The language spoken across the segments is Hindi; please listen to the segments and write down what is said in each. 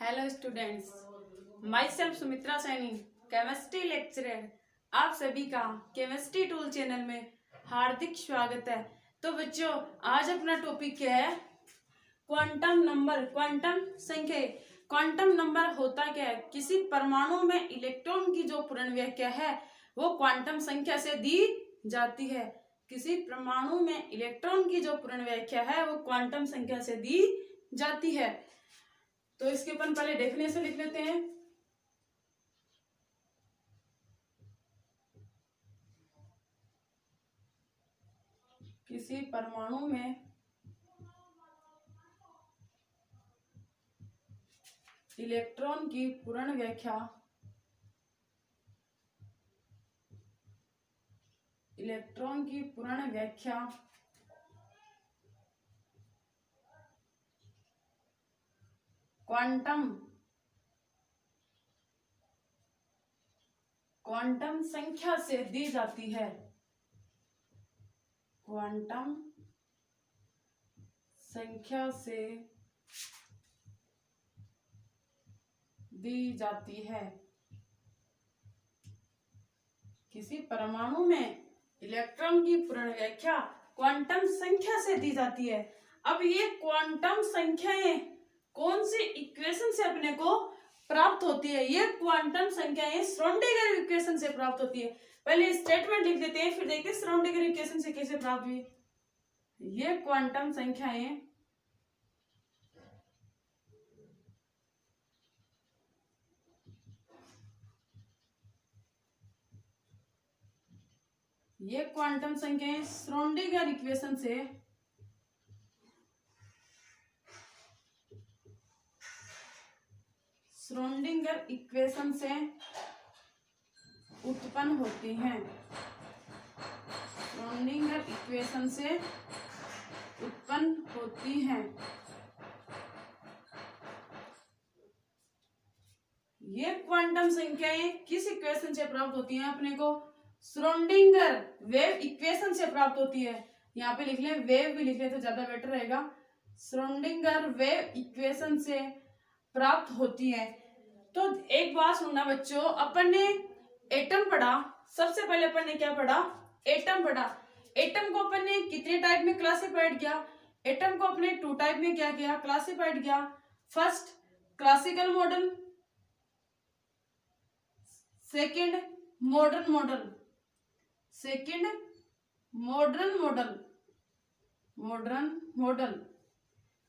Hello students, my self Sumitra Saini, chemistry lecturer. आप सभी का केमिस्ट्री टूल चैनल में हार्दिक स्वागत है। तो बच्चों, आज अपना टॉपिक क्या है? क्वांटम नंबर, क्वांटम संख्या। क्वांटम नंबर होता क्या है? किसी परमाणु में इलेक्ट्रॉन की जो पूर्ण व्याख्या है वो क्वांटम संख्या से दी जाती है। किसी परमाणु में इलेक्ट्रॉन की जो पूर्ण व्याख्या है वो क्वांटम संख्या से दी जाती है। तो इसके अपन पहले डेफिनेशन लिख लेते हैं। किसी परमाणु में इलेक्ट्रॉन की पूर्ण व्याख्या क्वांटम संख्या से दी जाती है। क्वांटम संख्या से दी जाती है। किसी परमाणु में इलेक्ट्रॉन की पूर्ण व्याख्या क्वांटम संख्या से दी जाती है। अब ये क्वांटम संख्याएं कौन सी इक्वेशन से अपने को प्राप्त होती है? ये क्वांटम संख्याएं श्रोडिंगर इक्वेशन से प्राप्त होती है। पहले स्टेटमेंट लिख देते हैं, फिर देखते हैं श्रोडिंगर इक्वेशन से कैसे प्राप्त हुई। ये क्वांटम संख्याएं श्रोडिंगर इक्वेशन से उत्पन्न होती हैं। श्रोडिंगर इक्वेशन से उत्पन्न होती हैं। ये क्वांटम संख्याएं किस इक्वेशन से प्राप्त होती हैं? अपने को श्रोडिंगर वेव इक्वेशन से प्राप्त होती है। यहाँ पे लिख लें, वेव भी लिख लें तो ज्यादा बेटर रहेगा। श्रोडिंगर वेव इक्वेशन से प्राप्त होती है। तो एक बात सुनना बच्चों, अपन ने एटम पढ़ा। सबसे पहले अपन ने क्या पढ़ा? एटम पढ़ा। एटम को अपन ने कितने टाइप में क्लासिफाइड किया? एटम को अपने 2 टाइप में क्या किया? क्लासिफाइड किया। First classical model, second modern model.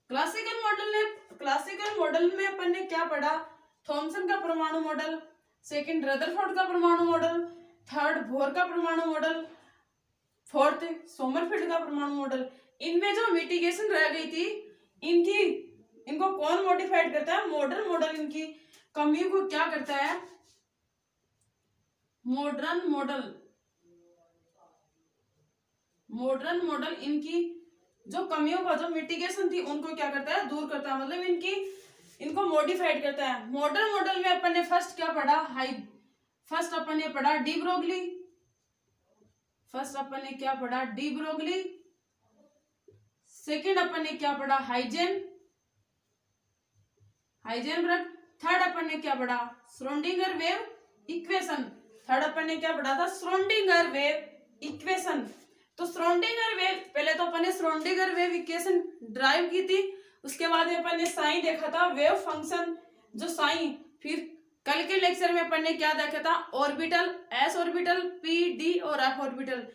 Classical model में अपन ने क्या पढ़ा? थॉमसन का परमाणु मॉडल, सेकंड रदरफोर्ड का परमाणु मॉडल, थर्ड बोर का परमाणु मॉडल, फोर्थ सोमरफेल्ड का परमाणु मॉडल। इनमें जो मिटिगेशन रह गई थी इनको कौन मॉडिफाइड करता है? मॉडर्न मॉडल इनकी कमियों को क्या करता है? मॉडर्न मॉडल इनकी जो कमियों का जो मिटिगेशन थी उनको क्या करता है? दूर करता है। मतलब इनको मॉडिफाइड करता है। मॉडर्न मॉडल में अपन ने फर्स्ट क्या पढ़ा? फर्स्ट अपन ने पढ़ा डी ब्रोगली। सेकंड अपन ने क्या पढ़ा? हाइजेनबर्ग। थर्ड अपन ने क्या पढ़ा? Schrodinger wave equation. तो श्रोडिंगर वेव, पहले तो अपन ने श्रोडिंगर वेव इक्वेशन ड्राइव की थी। उसके बाद अपन ने साइन देखा था, वेव फंक्शन जो साइन। फिर कल के लेक्चर में अपन ने क्या देखा था? Orbital, S orbital, P D और एफ ऑर्बिटल।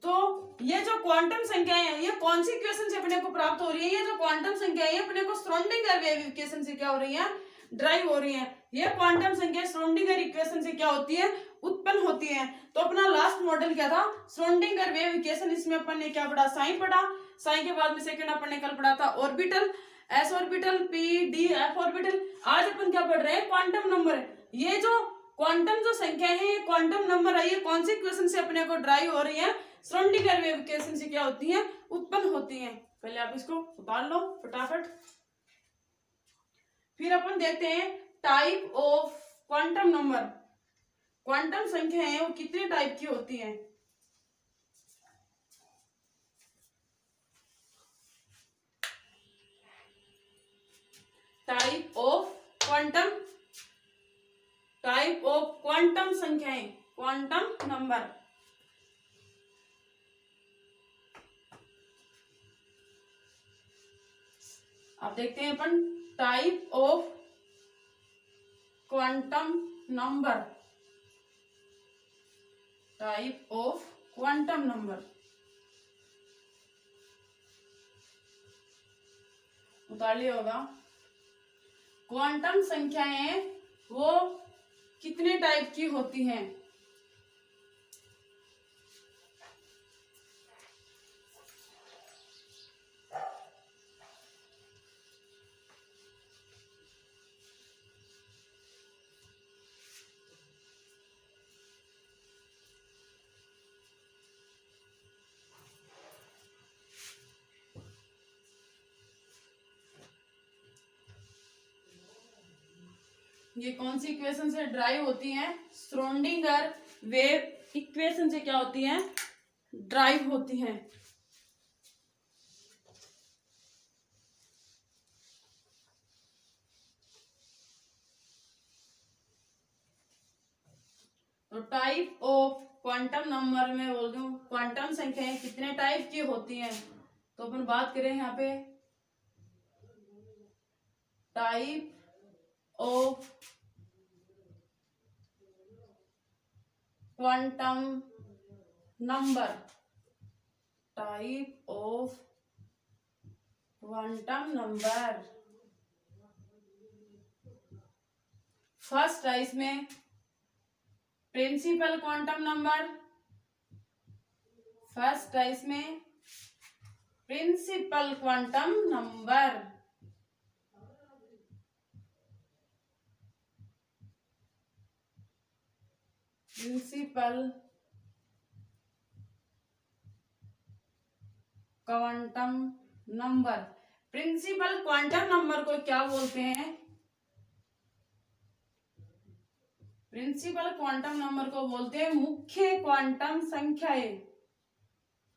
तो ये जो क्वांटम संख्याएं हैं ये कौन सी इक्वेशन से अपने को प्राप्त हो रही है? ये जो क्वांटम संख्याएं हैं अपने को श्रोडिंगर वेव इक्वेशन से क्या हो रही है? ड्राइव हो रही है। ये क्वांटम संख्या श्रोडिंगर इक्वेशन से क्या होती है? उत्पन्न होती है। तो अपना लास्ट मॉडल क्या था? Schrodinger wave equation. इसमें अपन ने क्या पढ़ा? साइन पढ़ा। साइन के बाद में सेकंड अपन ने कल पढ़ा था orbital, S orbital, P D F orbital. आज अपन क्या पढ़ रहे हैं? Quantum number. ये जो क्वांटम जो संख्या है, ये क्वांटम नंबर है, ये कौन सी इक्वेशन से अपने को ड्राइव हो रही है? श्रोडिंगर वेव इक्वेशन से क्या होती है? उत्पन्न होती है। पहले आप इसको उतार लो फटाफट। फिर अपन देखते हैं type of quantum number. Quantum संख्या है वो कितने टाइप की होती हैं? Type of quantum number. अब देखते हैं अपन type of quantum number. Type of quantum number, उतार लिया होगा। क्वांटम संख्याएं वो कितने टाइप की होती हैं? ये कौन सी इक्वेशन से ड्राइव होती हैं? श्रोडिंगर वेव इक्वेशन से क्या होती हैं? ड्राइव होती हैं। तो टाइप ऑफ क्वांटम नंबर में बोल दूं, क्वांटम संख्याएं कितने टाइप की होती हैं? तो अपन बात करें यहाँ पे type of quantum number. Type of quantum number, first है इसमें प्रिंसिपल क्वांटम नंबर। फर्स्ट है इसमें principal quantum number. Principal quantum number. Principal quantum number को क्या बोलते हैं? प्रिंसिपल क्वांटम नंबर को बोलते हैं मुख्य क्वांटम संख्याएं।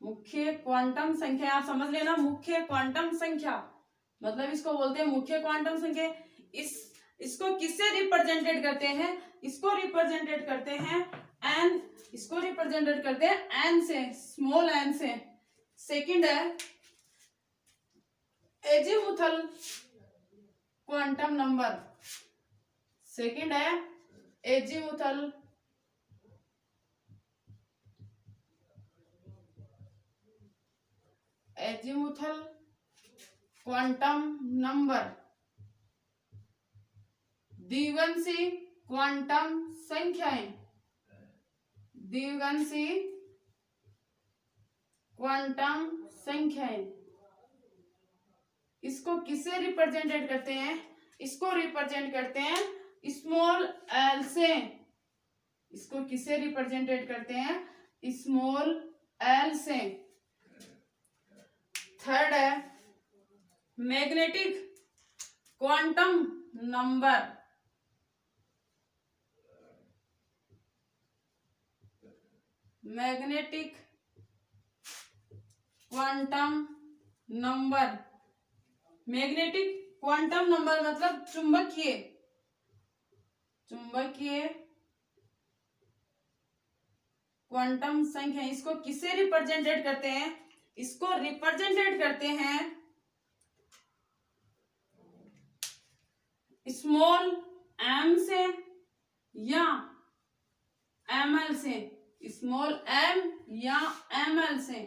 मुख्य क्वांटम संख्या, आप समझ लेना, मुख्य क्वांटम संख्या मतलब इसको बोलते हैं मुख्य क्वांटम संख्या। इसको किससे रिप्रेजेंटेड करते हैं? इसको रिप्रेजेंटेड करते हैं एन, इसको रिप्रेजेंटेड करते हैं एन से, स्मॉल एन से। सेकंड है एजीमुथल क्वांटम नंबर। सेकंड है एजीमुथल क्वांटम नंबर। द्विवंशी क्वांटम संख्याएं। द्विवंशी क्वांटम संख्याएं, इसको किससे रिप्रेजेंटेड करते हैं? इसको रिप्रेजेंट करते हैं स्मॉल एल से। इसको किससे रिप्रेजेंटेड करते हैं? स्मॉल एल से। थर्ड है magnetic quantum number. Magnetic quantum number. Magnetic quantum number मतलब चुंबकीय क्वांटम संख्या। इसको किससे रिप्रेजेंटेड करते हैं? इसको रिप्रेजेंटेड करते हैं स्मॉल एम से या एम एल से। स्मॉल एम या एम एल से।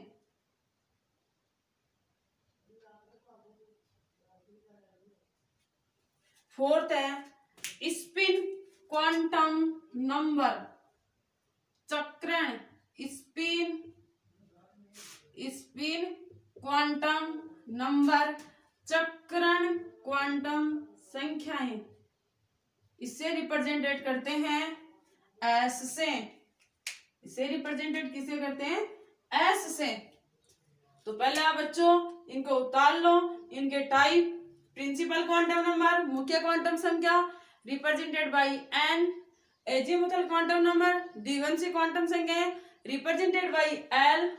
फोर्थ है स्पिन क्वांटम नंबर। चक्रण स्पिन क्वांटम नंबर, चक्रण क्वांटम संख्याएं, इससे रिप्रेजेंटेड करते हैं एस से। इसे रिप्रेजेंटेड किसे करते हैं? एस से। तो पहले आप बच्चों इनको उतार लो, इनके टाइप प्रिंसिपल क्वांटम नंबर, मुख्य क्वांटम संख्या represented by n. Azimuthal quantum number, द्विवंशी क्वांटम संख्या represented by l.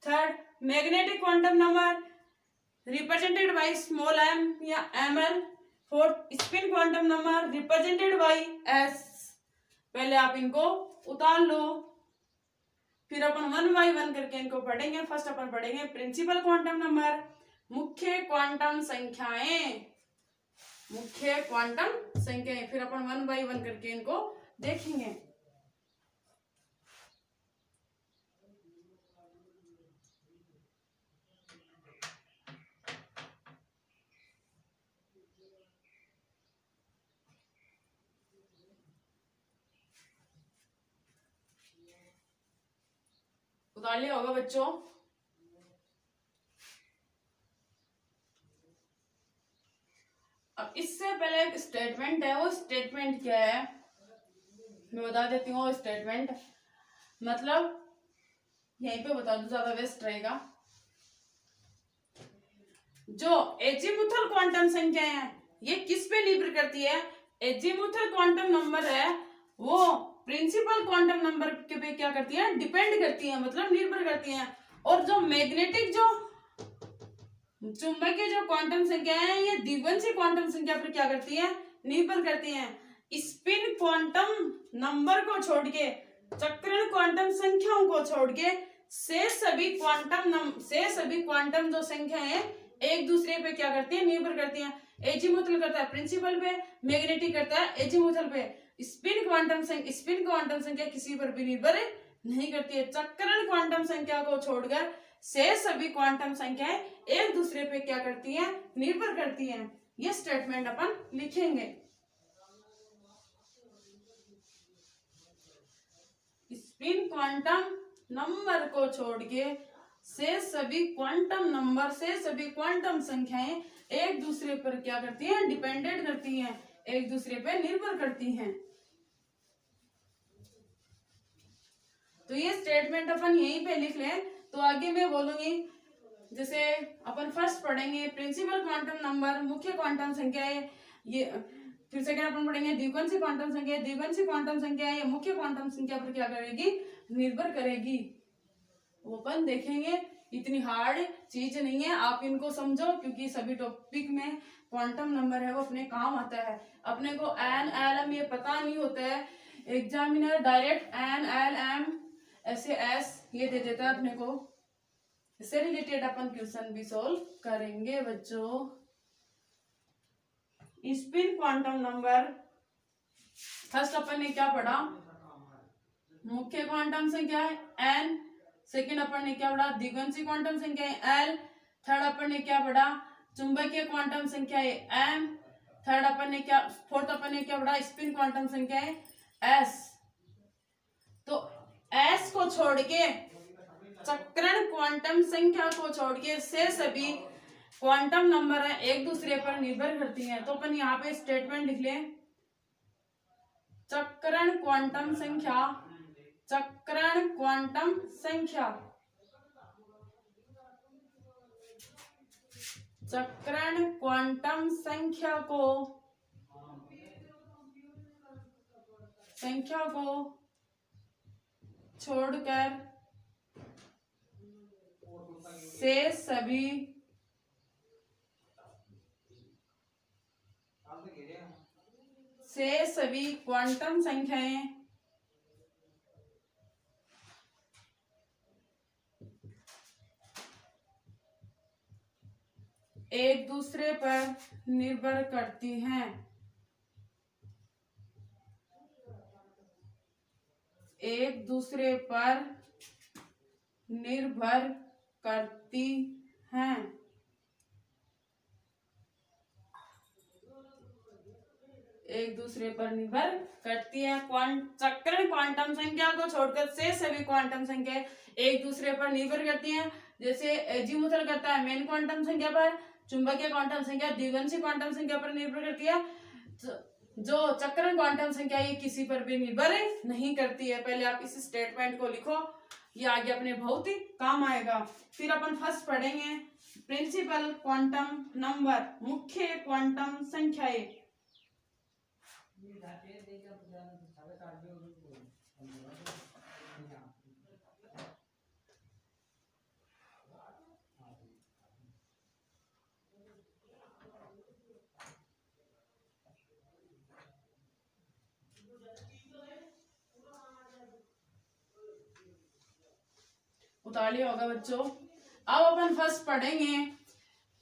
Third magnetic quantum number represented by small m या m l. Fourth spin quantum number represented by s. पहले आप इनको उतार लो। फिर अपन वन बाय वन करके इनको पढ़ेंगे। फर्स्ट अपन पढ़ेंगे प्रिंसिपल क्वांटम नंबर, मुख्य क्वांटम संख्याएं, मुख्य क्वांटम संख्याएं। फिर अपन वन बाय वन करके इनको देखेंगे। उतार लिया होगा बच्चों। अब इससे पहले एक स्टेटमेंट है, वो स्टेटमेंट क्या है मैं बता देती हूँ। स्टेटमेंट मतलब यहीं पे बता दूं, ज्यादा बेस्ट रहेगा। जो एजीमुथल क्वांटम संख्या है ये किस पे निर्भर करती है? एजीमुथल क्वांटम नंबर है वो प्रिंसिपल क्वांटम नंबर के पे क्या करती है? डिपेंड करती है, मतलब निर्भर करती है। और जो मैग्नेटिक जो चुंबकीय जो क्वांटम संख्या है ये द्विवंशी क्वांटम संख्या पर क्या करती है? निर्भर करती है। स्पिन क्वांटम नंबर को छोड़ के, चक्रण क्वांटम संख्याओं को छोड़ के से सभी क्वांटम जो संख्या है एक दूसरे पे क्या करती है? निर्भर करती है। एजीमुथल करता है प्रिंसिपल पे, मैग्नेटिक करता है एजीमुथल पे। स्पिन क्वांटम संख्या किसी पर भी निर्भर नहीं करती है। चक्रण क्वांटम संख्या को छोड़कर से सभी क्वांटम संख्याएं एक दूसरे पे क्या करती हैं? निर्भर करती हैं। ये स्टेटमेंट अपन लिखेंगे। स्पिन क्वांटम नंबर को छोड़ के से सभी क्वांटम संख्याएं एक दूसरे पर क्या करती हैं? डिपेंडेंट करती हैं, एक दूसरे पे निर्भर करती हैं। तो ये स्टेटमेंट अपन यहीं पे लिख लें तो आगे मैं बोलूंगी। जैसे अपन फर्स्ट पढ़ेंगे प्रिंसिपल क्वांटम नंबर, मुख्य क्वांटम संख्या है ये। फिर सेकंड अपन पढ़ेंगे द्विवंशी क्वांटम संख्या। द्विवंशी क्वांटम संख्या ये मुख्य क्वांटम संख्या पर क्या करेगी? निर्भर करेगी। वो अपन देखेंगे, इतनी हार्ड चीज नहीं है, आप इनको समझो क्योंकि सभी टॉपिक में क्वांटम नंबर है वो अपने काम आता है। अपने को एन एल एम ये पता नहीं होता है, examiner direct N L M ऐसे एस ये दे देता है अपने को। इससे रिलेटेड अपन क्वेश्चन भी सोल्व करेंगे बच्चों। स्पिन क्वांटम नंबर फर्स्ट अपन ने क्या पढ़ा? मुख्य क्वांटम संख्या है एन। सेकंड अपन ने क्या पढ़ा? द्विवंशी क्वांटम संख्या है एल। थर्ड अपन ने क्या पढ़ा? चुंबकीय क्वांटम संख्या है एम। फोर्थ अपन ने क्या पढ़ा? स्पिन क्वांटम संख्या है एस। तो एस को छोड़ के, चक्रण क्वांटम संख्या को छोड़ के से सभी क्वांटम नंबर है एक दूसरे पर निर्भर करती हैं। तो अपन यहाँ पे स्टेटमेंट लिख लें। चक्रण क्वांटम संख्या को छोड़कर से सभी क्वांटम संख्याएं एक दूसरे पर निर्भर करती हैं। एक दूसरे पर निर्भर करती हैं। एक दूसरे पर निर्भर करती है। चक्रण क्वांटम संख्या को छोड़कर से सभी क्वांटम संख्या एक दूसरे पर निर्भर करती हैं। जैसे एजीमुथल करता है मेन क्वांटम संख्या पर, चुंबकीय क्वांटम संख्या द्विवंशी क्वांटम संख्या पर निर्भर करती है। जो चक्रण क्वांटम संख्या ये किसी पर भी निर्भर नहीं करती है। पहले आप इस स्टेटमेंट को लिखो, ये आगे अपने बहुत ही काम आएगा। फिर अपन फर्स्ट पढ़ेंगे प्रिंसिपल क्वांटम नंबर, मुख्य क्वांटम संख्याएं। तालियां होगा बच्चों। अब अपन फर्स्ट पढ़ेंगे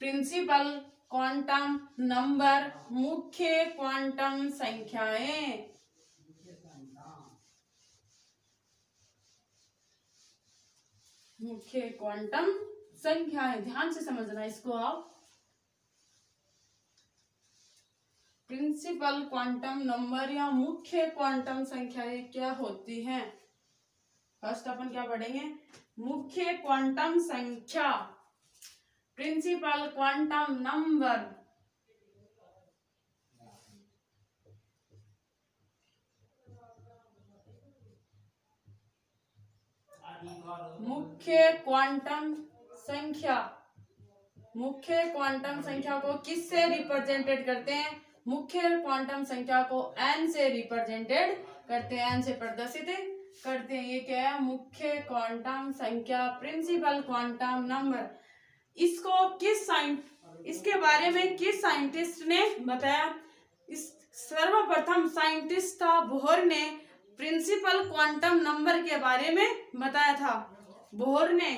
प्रिंसिपल क्वांटम नंबर, मुख्य क्वांटम संख्याएं। मुख्य क्वांटम संख्याएं, ध्यान से समझना इसको आप। प्रिंसिपल क्वांटम नंबर या मुख्य क्वांटम संख्याएं क्या होती हैं? फर्स्ट अपन क्या पढ़ेंगे? मुख्य क्वांटम संख्या, प्रिंसिपल क्वांटम नंबर। मुख्य क्वांटम संख्या, मुख्य क्वांटम संख्या को किससे रिप्रेजेंटेड करते हैं? मुख्य क्वांटम संख्या को n से रिप्रेजेंटेड करते हैं, n से प्रदर्शित करते हैं। ये क्या है? मुख्य क्वांटम संख्या, प्रिंसिपल क्वांटम नंबर। इसको इसके बारे में किस साइंटिस्ट ने बताया? इस सर्वप्रथम साइंटिस्ट था बोहर ने प्रिंसिपल क्वांटम नंबर के बारे में बताया था। बोहर ने,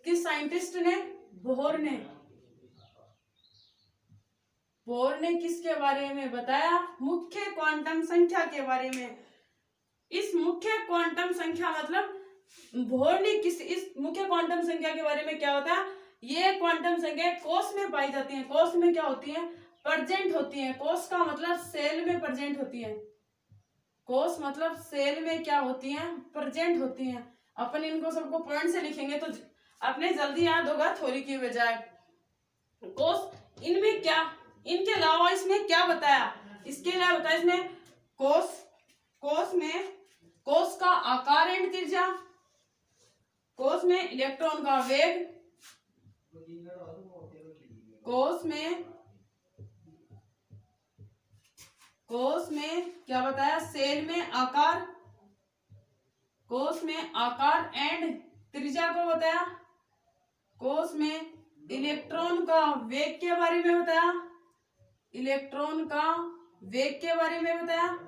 किस साइंटिस्ट ने? बोहर ने। बोहर ने किसके बारे में बताया? मुख्य क्वांटम संख्या के बारे में। इस मुख्य क्वांटम संख्या मतलब बोहर ने इस मुख्य क्वांटम संख्या के बारे में क्या बताया? ये क्वांटम संख्या कोष में पाई जाती है। कोष में क्या होती है? प्रेजेंट होती है। कोष का मतलब सेल में प्रेजेंट होती है। कोष मतलब सेल में क्या होती है? प्रेजेंट होती हैं। अपन इनको सबको पॉइंट से लिखेंगे तो अपने जल्दी याद होगा थ्योरी की बजाय। कोष, इनमें क्या, इनके अलावा इसमें क्या बताया? इसके अलावा बताया इसमें कोष में कोष का आकार एंड त्रिज्या, कोष में इलेक्ट्रॉन का वेग, कोष में क्या बताया? सेल में आकार, कोष में आकार एंड त्रिज्या को बताया। कोष में इलेक्ट्रॉन का वेग के बारे में बताया, इलेक्ट्रॉन का वेग के बारे में बताया।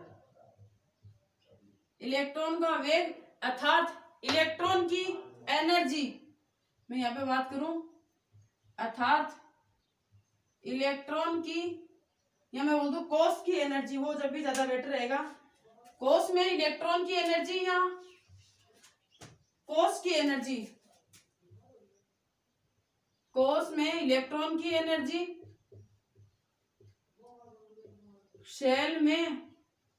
इलेक्ट्रॉन का वेग अर्थात इलेक्ट्रॉन की एनर्जी, मैं यहाँ पे बात करूं, अर्थात इलेक्ट्रॉन की, या मैं बोल दूं कोष की एनर्जी, वो जब भी ज्यादा बेटर रहेगा। कोष में इलेक्ट्रॉन की एनर्जी या कोष की एनर्जी, कोष में इलेक्ट्रॉन की एनर्जी, शेल में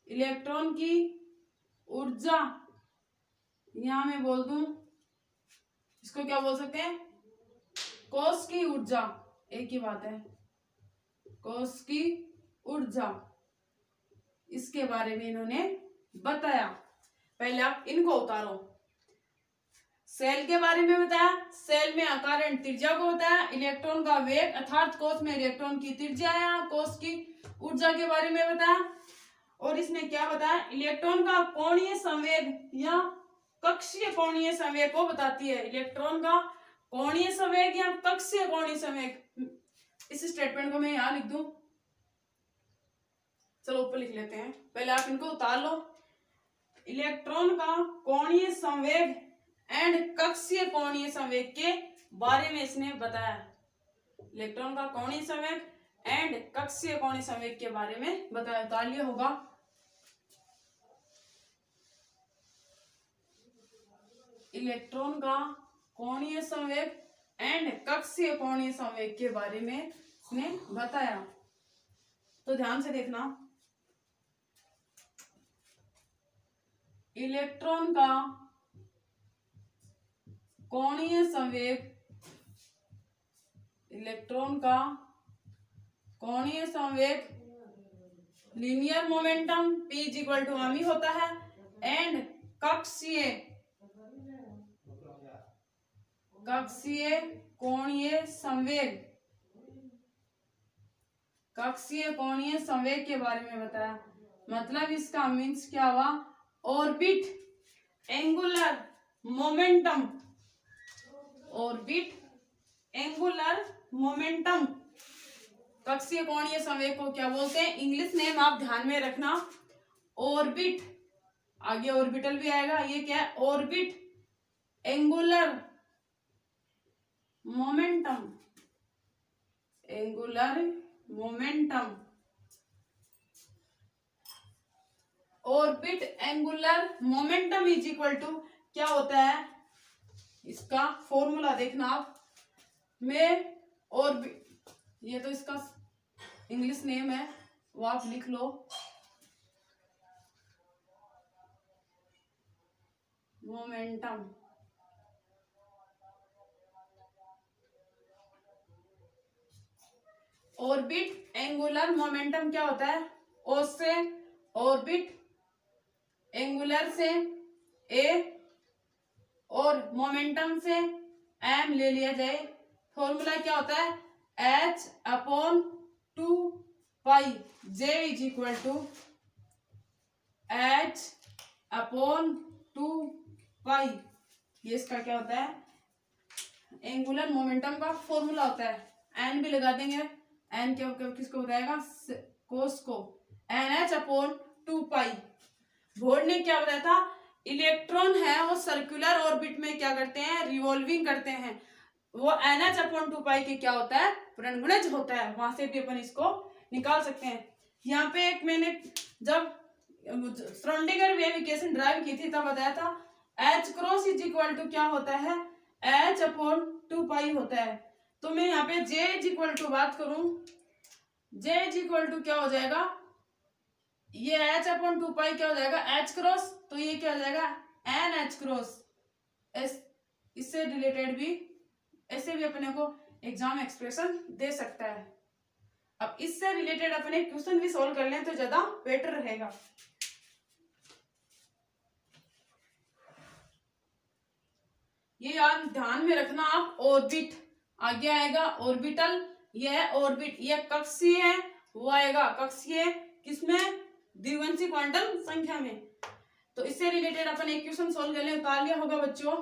इलेक्ट्रॉन की ऊर्जा, यहां मैं बोल दूं इसको क्या बोल सकते हैं? कोष की ऊर्जा, एक ही बात है, कोष की ऊर्जा। इसके बारे में इन्होंने बताया। पहले आप इनको उतारो। सेल के बारे में बताया, सेल में आकार एंड त्रिज्या को बताया। इलेक्ट्रॉन का वेग अर्थात कोष में इलेक्ट्रॉन की त्रिज्या या कोष की ऊर्जा के बारे में बताया। और इसने क्या बताया? इलेक्ट्रॉन का कोणीय संवेग या कक्षीय कोणीय संवेग को बताती है। इलेक्ट्रॉन का कोणीय संवेग या कक्षीय कोणीय संवेग, इस स्टेटमेंट को मैं यहां लिख दूं, चलो ऊपर लिख लेते हैं। पहले आप इनको उतार लो। इलेक्ट्रॉन का कोणीय संवेग एंड कक्षीय कोणीय संवेग के बारे में इसने बताया। इलेक्ट्रॉन का कोणीय संवेग एंड कक्षीय कोणीय संवेग के बारे में बताया। तालिया होगा। इलेक्ट्रॉन का कोणीय संवेग एंड कक्षीय कोणीय संवेग के बारे में इसने बताया। तो ध्यान से देखना, इलेक्ट्रॉन का कोणीय संवेग, इलेक्ट्रॉन का कोणीय संवेग लीनियर मोमेंटम P = m होता है एंड कक्षीय कोणीय संवेग, कक्षीय कोणीय संवेग के बारे में बताया। मतलब इसका मीन्स क्या हुआ? Orbit angular momentum, orbit angular momentum, कक्षीय कोणीय संवेग को क्या बोलते हैं? इंग्लिश नेम आप ध्यान में रखना, ऑर्बिट, आगे ऑर्बिटल भी आएगा। ये क्या है? Orbit angular momentum, angular momentum, orbit angular momentum is equal to क्या होता है, इसका फॉर्मूला देखना आप, में ऑर्बिट, ये तो इसका इंग्लिश नेम है वो आप लिख लो, मोमेंटम, ऑर्बिट एंगुलर मोमेंटम क्या होता है, ओ से ऑर्बिट, एंगुलर से ए, और मोमेंटम से एम ले लिया जाए। फॉर्मूला क्या होता है, H upon 2 pi J is equal to H upon 2 pi, ये इसका क्या होता है, एंगुलर मोमेंटम का फॉर्मूला होता है। एन भी लगा देंगे, एन क्या किसको बताएगा, कोस को, एन एच अपॉन 2 पाई। बोर्ड ने क्या बताया था, इलेक्ट्रॉन है वो सर्कुलर ऑर्बिट में क्या करते हैं, रिवॉल्विंग करते हैं, वो एन एच अपॉन 2 पाई के क्या होता है, ऋणगुणज होता है, वहां से भी अपन इसको निकाल सकते हैं। यहाँ पे एक मैंने जब श्रोडिंगर वेव इक्वेशन ड्राइव की थी तब बताया था, H cross is equal to क्या होता है, एच अपॉन 2 पाई होता है। तो मैं यहाँ पे जे इज इक्वल टू बात करूं, जे इज इक्वल टू क्या हो जाएगा, ये एच अपॉन 2 पाई क्या हो जाएगा, एच क्रॉस, तो ये क्या हो जाएगा, एन एच क्रॉस एस। इससे रिलेटेड भी ऐसे भी अपने को एग्जाम एक्सप्रेशन दे सकता है। अब इससे रिलेटेड अपने क्वेश्चन भी सॉल्व कर लें तो ज्यादा बेटर रहेगा। ये याद ध्यान में रखना आप, ऑर्बिट आगे आएगा, ऑर्बिटल, ये है ऑर्बिट, ये कक्षीय है, वो आएगा कक्षीय किसमें, द्विवंशी क्वांटम संख्या में। तो इससे रिलेटेड अपन एक क्वेश्चन सॉल्व कर ले, उतार लिया होगा बच्चों।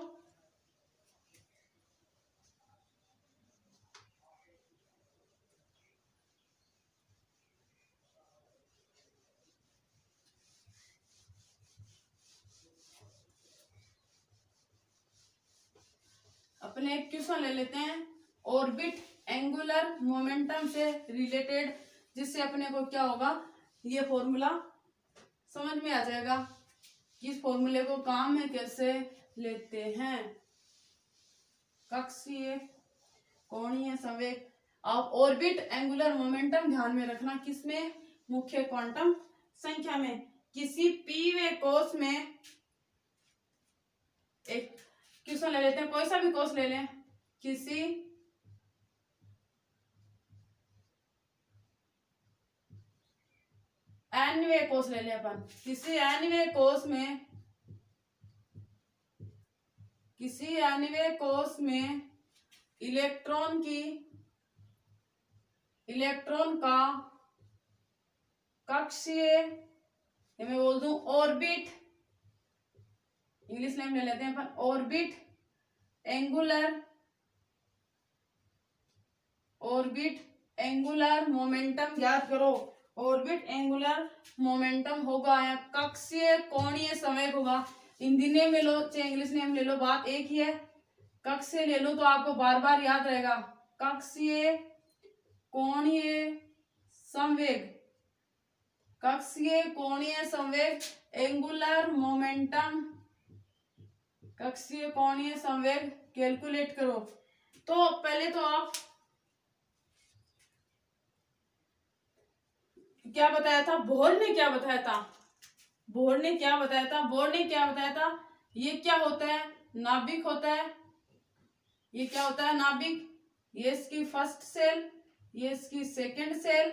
अपने एक क्वेश्चन ले लेते हैं, ऑर्बिट एंगुलर मोमेंटम से रिलेटेड, जिससे अपने को क्या होगा, ये फॉर्मूला समझ में आ जाएगा कि इस फॉर्मूले को काम में कैसे लेते हैं। कक्षीय कोणीय संवेग, अब ऑर्बिट एंगुलर मोमेंटम ध्यान में रखना किसमें, मुख्य क्वांटम संख्या में। किसी पी वे कोष में, एक क्वेश्चन ले लेते हैं, कोई सा भी कोष ले लें, किसी एनवे कोष ले लें अपन, किसी एनवे कोष में, किसी एनवे कोष में इलेक्ट्रॉन का कक्षीय, मैं बोल दूं ऑर्बिट, इंग्लिश नेम ले लेते हैं अपन, ऑर्बिट एंगुलर मोमेंटम, याद करो, ऑर्बिट एंगुलर मोमेंटम होगा या कक्षीय कोणीय संवेग होगा। हिंदी नेम ले लो चाहे इंग्लिश नेम ले लो, बात एक ही है, कक्षीय ले लो तो आपको बार बार याद रहेगा, कक्षीय कोणीय संवेग, कक्षीय कोणीय संवेग, एंगुलर मोमेंटम, कक्षीय कोणीय संवेग कैलकुलेट करो। तो पहले तो आप क्या बताया था, बोहर ने क्या बताया था, बोहर ने क्या बताया था, बोहर ने क्या बताया था, ये क्या होता है, नाभिक होता है, ये क्या होता है, नाभिक, ये इसकी फर्स्ट सेल, ये इसकी सेकंड सेल,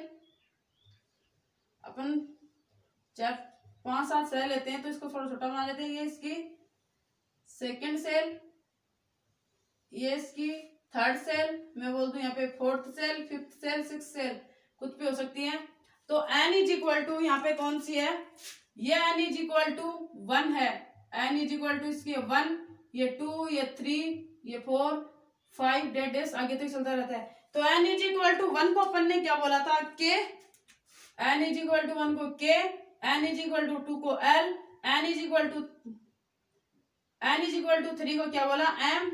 अपन 4-5-7 सेल लेते हैं तो इसको थोड़ा छोटा बना लेते हैं, ये इसकी सेकंड सेल, ये इसकी थर्ड सेल, मैं बोल दूं यहाँ पे fourth cell, fifth cell, six cell, कुछ भी हो सकती है। तो n इज इक्वल टू यहाँ पे कौन सी है, ये n इज इक्वल टू 1 है, n इज इक्वल टू इसकी 1, ये 2, ये 3, ये 4, 5 डेस आगे तक चलता रहता है। तो n इज इक्वल टू 1 को अपन ने क्या बोला था, k, n is equal to 1 को k, n is equal to 2 को l, n is equal to 3 को क्या बोला, m,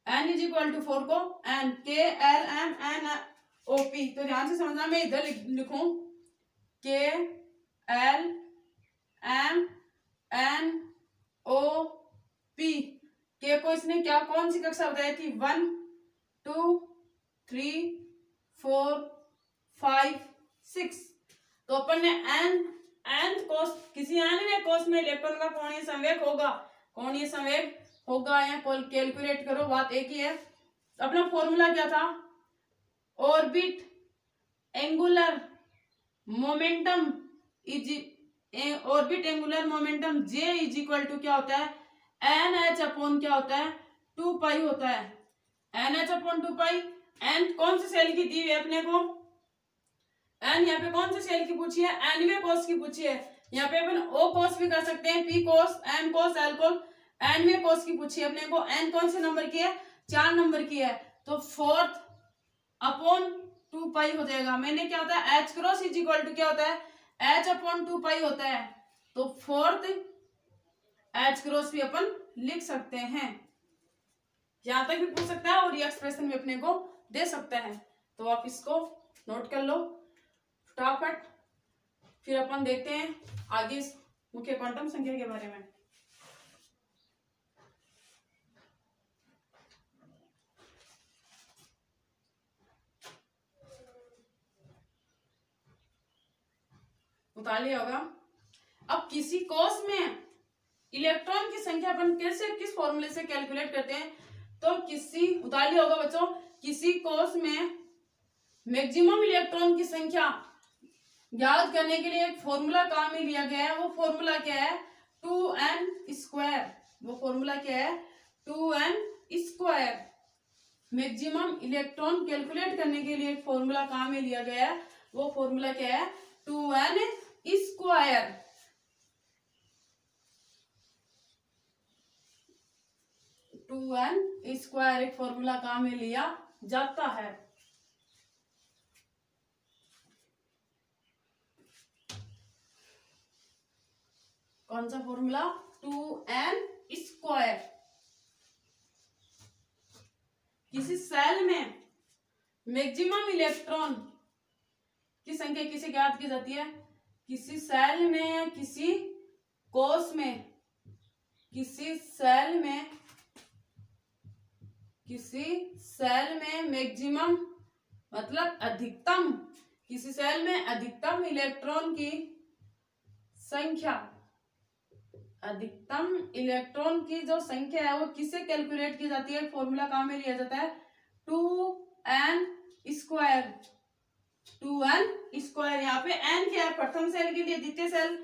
N is equal to 4 को N KLMNOP। तो ध्यान से समझना, मैं इधर लिखूं KLMNOP। के को इसने क्या कौन सी कक्षा बताई थी? 1 2 3 4 5 6। तो अपन ने nth कोष, किसी nवें कोष में इलेक्ट्रॉन का कोणीय संवेग होगा, कोणीय संवेग होगा या कैलकुलेट करो, बात एक ही है। अपना फॉर्मूला क्या था? Orbit angular momentum orbit angular momentum J is equal to क्या होता है? NH अपॉन क्या होता है? 2 पाई होता है। NH अपॉन 2 पाई। n कौन से सेल की दी हुई है अपने को? n यहाँ पे कौन से सेल की पूछी है? nवें कोष की पूछी है। यहाँ पे अपन O कोष भी कर सकते हैं, P कोष, M कोष, L कोष। nवें कोष की पूछी है अपने को। n कौन से नंबर की है? 4 नंबर की है। तो 4 अपॉन 2 पाई हो जाएगा। मैंने क्या होता है? H cross is equal to क्या होता है? H अपॉन 2 पाई होता है। तो 4th H क्रॉस भी अपन लिख सकते हैं। यहां तक भी पूछ सकता है और ये एक्सप्रेशन भी अपने को दे सकता है। तो आप इसको नोट कर लो फटाफट। फिर अपन देखते हैं आगे मुख्य क्वांटम संख्या के बारे में। उतार लिया होगा। अब किसी कोष में इलेक्ट्रॉन की संख्या अपन कैसे, किस फॉर्मूले से कैलकुलेट करते हैं? तो किसी, उतार लिया होगा बच्चों, किसी कोष में मैक्सिमम इलेक्ट्रॉन की संख्या ज्ञात करने के लिए एक फॉर्मूला काम में लिया गया है। वो फॉर्मूला क्या है? 2n²। वो फॉर्मूला क्या है? 2n²। मैक्सिमम इलेक्ट्रॉन कैलकुलेट करने के लिए एक फॉर्मूला काम में लिया गया है। वो फॉर्मूला क्या है? 2n²। 2n² एक फॉर्मूला काम में लिया जाता है। कौन सा फॉर्मूला? 2n²। किसी सेल में मैक्सिमम इलेक्ट्रॉन की संख्या किसे ज्ञात की जाती है? किसी सेल में या किसी कोष में, किसी सेल में मैक्सिमम मतलब अधिकतम, किसी सेल में अधिकतम इलेक्ट्रॉन की संख्या, अधिकतम इलेक्ट्रॉन की जो संख्या है वो किससे कैलकुलेट की जाती है? फॉर्मूला काम में लिया जाता है 2n²। 2n²। यहाँ पे n क्या है? प्रथम सेल के लिए, द्वितीय सेल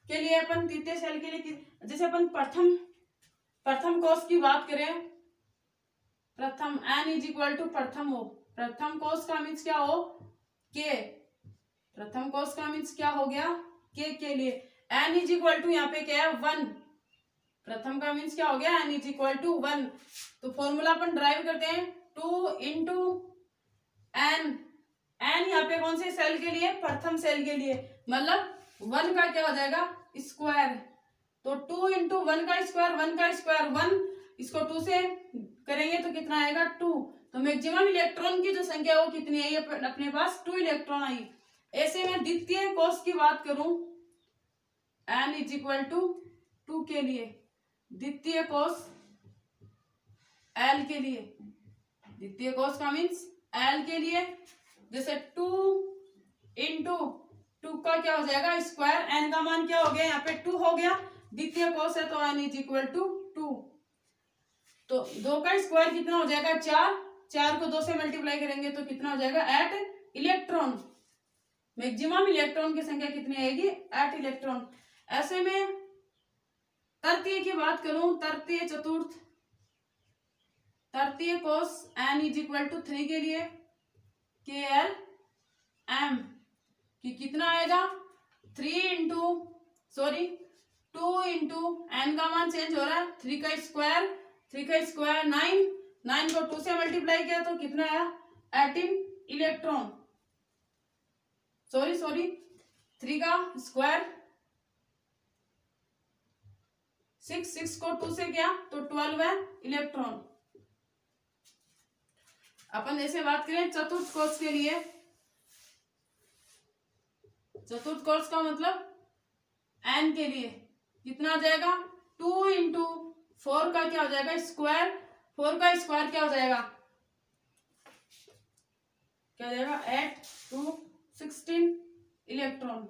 के लिए, अपन तृतीय सेल के लिए, जैसे अपन प्रथम कोष की बात करें, प्रथम n इज इक्वल टू प्रथम हो। प्रथम कोष का मीन्स क्या हो? k। प्रथम कोष का मीन्स क्या हो गया? k के लिए n इज इक्वल टू यहाँ पे क्या है? 1। प्रथम का मीन्स क्या हो गया? n is equal to 1। तो फॉर्मूला अपन ड्राइव करते हैं 2 इंटू n। n यहाँ पे कौन से सेल के लिए? प्रथम सेल के लिए। मतलब 1 का क्या हो जाएगा? स्क्वायर। तो 2 इंटू 1 का स्क्वायर, 1 का स्क्वायर 1, इसको 2 से करेंगे तो कितना आएगा? 2। तो मैक्सिमम इलेक्ट्रॉन की जो संख्या वो कितनी आई? अपने पास 2 इलेक्ट्रॉन आई। ऐसे में द्वितीय कोष की बात करूं, n इज इक्वल टू 2 के लिए, द्वितीय कोष l के लिए, द्वितीय कोष का मीन्स l के लिए, जैसे 2 इंटू 2 का क्या हो जाएगा? स्क्वायर। n का मान क्या हो गया? यहाँ पे 2 हो गया। द्वितीय कोष है तो n इज इक्वल टू 2। तो 2 का स्क्वायर कितना हो जाएगा? 4। 4 को 2 से मल्टीप्लाई करेंगे तो कितना हो जाएगा? 8 इलेक्ट्रॉन। मैक्सिमम इलेक्ट्रॉन की संख्या कितनी आएगी? 8 इलेक्ट्रॉन। ऐसे में तृतीय की बात करूं, तृतीय चतुर्थ, तृतीय कोष n इज इक्वल टू 3 के लिए KLM कि कितना आएगा? 2 इंटू n का मान चेंज हो रहा है, 3 का स्क्वायर 9 को 2 से मल्टीप्लाई किया तो कितना आया? 18 इलेक्ट्रॉन। सॉरी 3 का स्क्वायर 6 को 2 से किया तो 12 है इलेक्ट्रॉन। अपन ऐसे बात करें चतुर्थ कोर्स के लिए, चतुर्थ कोर्स का मतलब n के लिए कितना आ जाएगा, 2 इंटू 4 का क्या हो जाएगा स्क्वायर, 4 का स्क्वायर क्या हो जाएगा, क्या हो जाएगा 8 टू 16 इलेक्ट्रॉन,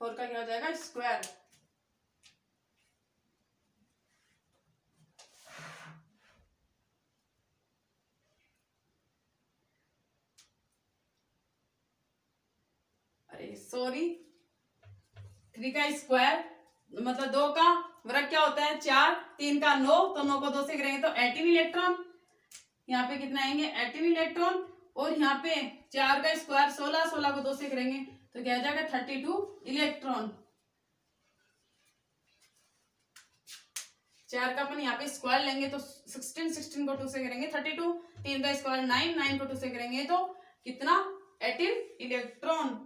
4 का क्या हो जाएगा स्क्वायर। अरे सॉरी, 3 का स्क्वायर मतलब 2 का वर्ग क्या होता है 4, 3 का 9, तो 9 को 2 से करेंगे तो 18 इलेक्ट्रॉन, यहाँ पे कितना आएंगे 18 इलेक्ट्रॉन, और यहाँ पे 4 का स्क्वायर 16, 16 को 2 से करेंगे तो क्या आ जाएगा 32 इलेक्ट्रॉन। 4 का अपन यहाँ पे स्क्वायर लेंगे तो 16, 16 को 2 से करेंगे 32, 3 का स्क्वायर 9, 9 को 2 से करेंगे तो कितना 18 इलेक्ट्रॉन।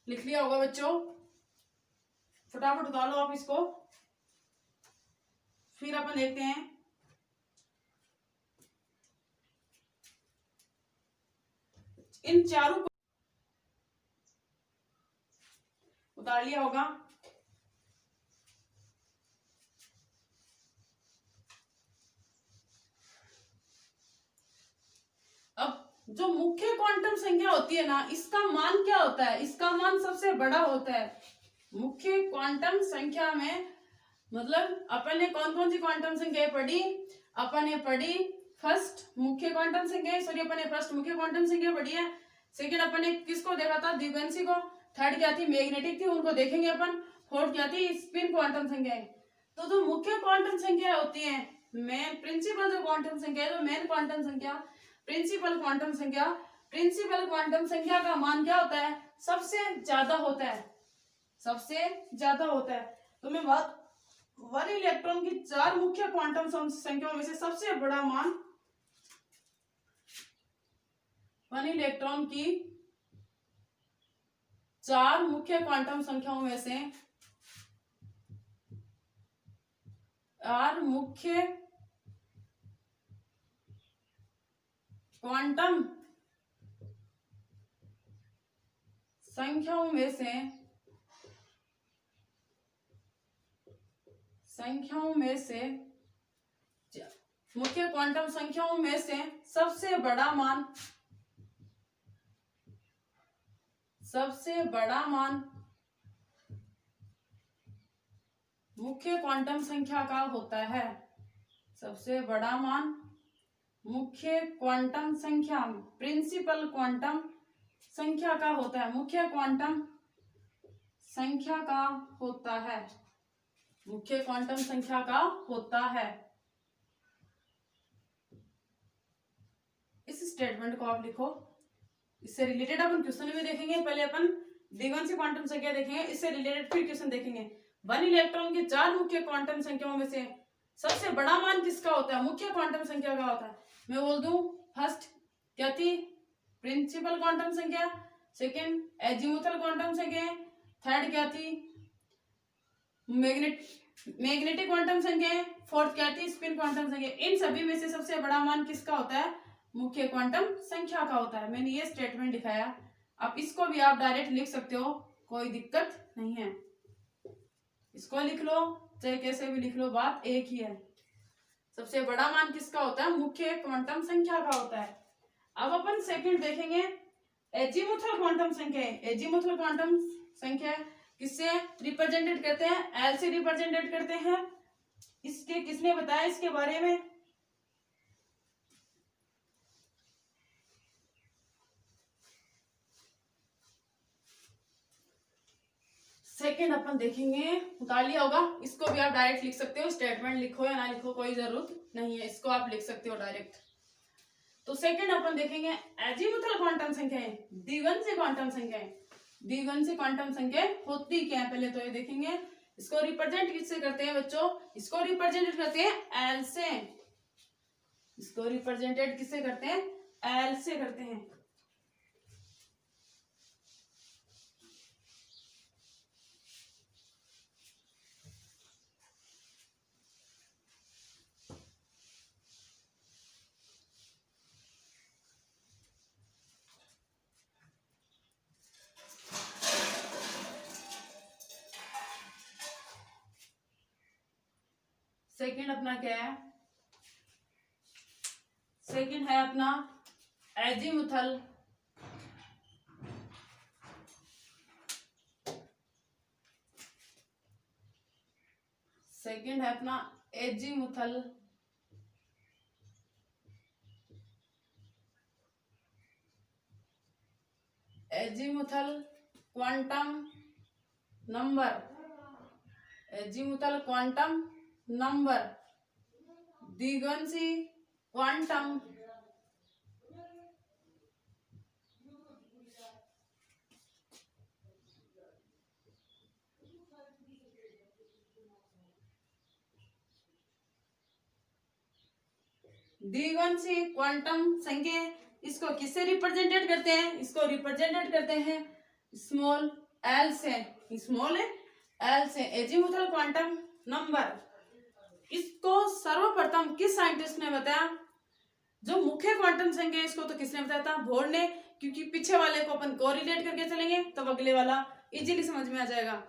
लिख लिया होगा बच्चों, फटाफट उतार लो आप इसको, फिर अपन देखते हैं इन चारों को, उतार लिया होगा। अब जो मुख्य क्वांटम संख्या होती है ना, इसका मान क्या होता है, इसका मान सबसे बड़ा होता है। मुख्य क्वांटम संख्या में मतलब अपन ने कौन कौन सी क्वांटम संख्या पढ़ी, अपन ने पढ़ी फर्स्ट मुख्य क्वांटम संख्या, सॉरी अपन ने फर्स्ट मुख्य क्वांटम संख्या पढ़ी है। सेकंड अपन ने किसको देखा था, द्विगंशी को। थर्ड क्या थी, मैग्नेटिक थी, उनको देखेंगे अपन। फोर्थ क्या थी, स्पिन क्वांटम संख्या। तो जो मुख्य क्वांटम संख्या होती है, मेन प्रिंसिपल जो क्वांटम संख्या है, तो मेन क्वांटम संख्या, प्रिंसिपल क्वांटम संख्या, प्रिंसिपल क्वांटम संख्या का मान क्या होता है, सबसे ज्यादा होता है, सबसे ज्यादा होता है। तो मैं बात 1 इलेक्ट्रॉन की 4 मुख्य क्वांटम संख्याओं में से सबसे बड़ा मान 1 इलेक्ट्रॉन की 4 मुख्य क्वांटम संख्याओं में से 4 मुख्य क्वांटम संख्याओं में से मुख्य क्वांटम संख्याओं में से सबसे बड़ा मान मुख्य क्वांटम संख्या का होता है। सबसे बड़ा मान मुख्य क्वांटम संख्या, प्रिंसिपल क्वांटम संख्या का होता है, मुख्य क्वांटम संख्या का होता है, मुख्य क्वांटम संख्या का होता है। इस स्टेटमेंट को आप लिखो। इससे रिलेटेड अपन क्वेश्चन भी देखेंगे। पहले अपन द्विगंशी क्वांटम संख्या देखेंगे, इससे रिलेटेड फिर क्वेश्चन देखेंगे। 1 इलेक्ट्रॉन के 4 मुख्य क्वांटम संख्याओं में से सबसे बड़ा मान किसका होता है, मुख्य क्वांटम संख्या का होता है। मैं बोल दूं, फर्स्ट क्या थी, प्रिंसिपल क्वांटम संख्या, सेकंड एजीमुथल क्वांटम संख्या, थर्ड क्या थी, मैग्नेटिक क्वांटम संख्या, फोर्थ क्या थी, स्पिन क्वांटम संख्या। इन सभी में से सबसे बड़ा मान किसका होता है, मुख्य क्वांटम संख्या का होता है। मैंने ये स्टेटमेंट दिखाया, अब इसको भी आप डायरेक्ट लिख सकते हो, कोई दिक्कत नहीं है। इसको लिख लो चाहे कैसे भी लिख लो, बात एक ही है। सबसे बड़ा मान किसका होता है, मुख्य क्वांटम संख्या का होता है। अब अपन सेकंड देखेंगे एजीमुथल क्वांटम संख्या। एजीमुथल क्वांटम संख्या किससे रिप्रेजेंटेड करते हैं, एल से रिप्रेजेंटेड करते हैं। इसके किसने बताया इसके बारे में, सेकंड अपन देखेंगे, उतार लिया होगा, इसको भी आप डायरेक्ट लिख सकते हो, स्टेटमेंट लिखो या ना लिखो कोई जरूरत नहीं है, इसको आप लिख सकते हो डायरेक्ट। तो सेकंड अपन देखेंगे एजीमुथल क्वांटम संख्याएं, द्विगुणित क्वांटम संख्याएं। द्विगुणित क्वांटम संख्याएं होती क्या है पहले तो ये देखेंगे। इसको रिप्रेजेंट किससे करते हैं बच्चों, इसको रिप्रेजेंट करते हैं एल से। इसको रिप्रेजेंटेड किससे करते हैं, एल से करते हैं। सेकंड अपना क्या है, सेकंड है अपना एजीमुथल सेकंड है अपना azimuthal azimuthal quantum number, azimuthal quantum number, द्विगुणित क्वांटम द्विगुणित क्वांटम संख्या, इसको किससे रिप्रेजेंटेड करते हैं, इसको रिप्रेजेंटेड करते हैं स्मॉल एल से, स्मॉल एल से। एजीमुथल क्वांटम नंबर, इसको सर्वप्रथम किस साइंटिस्ट ने बताया, जो मुख्य क्वांटम संख्या इसको तो किसने बताया था, बोर ने, क्योंकि पीछे वाले को अपन कोरिलेट करके चलेंगे तब अगले वाला इजीली समझ में आ जाएगा।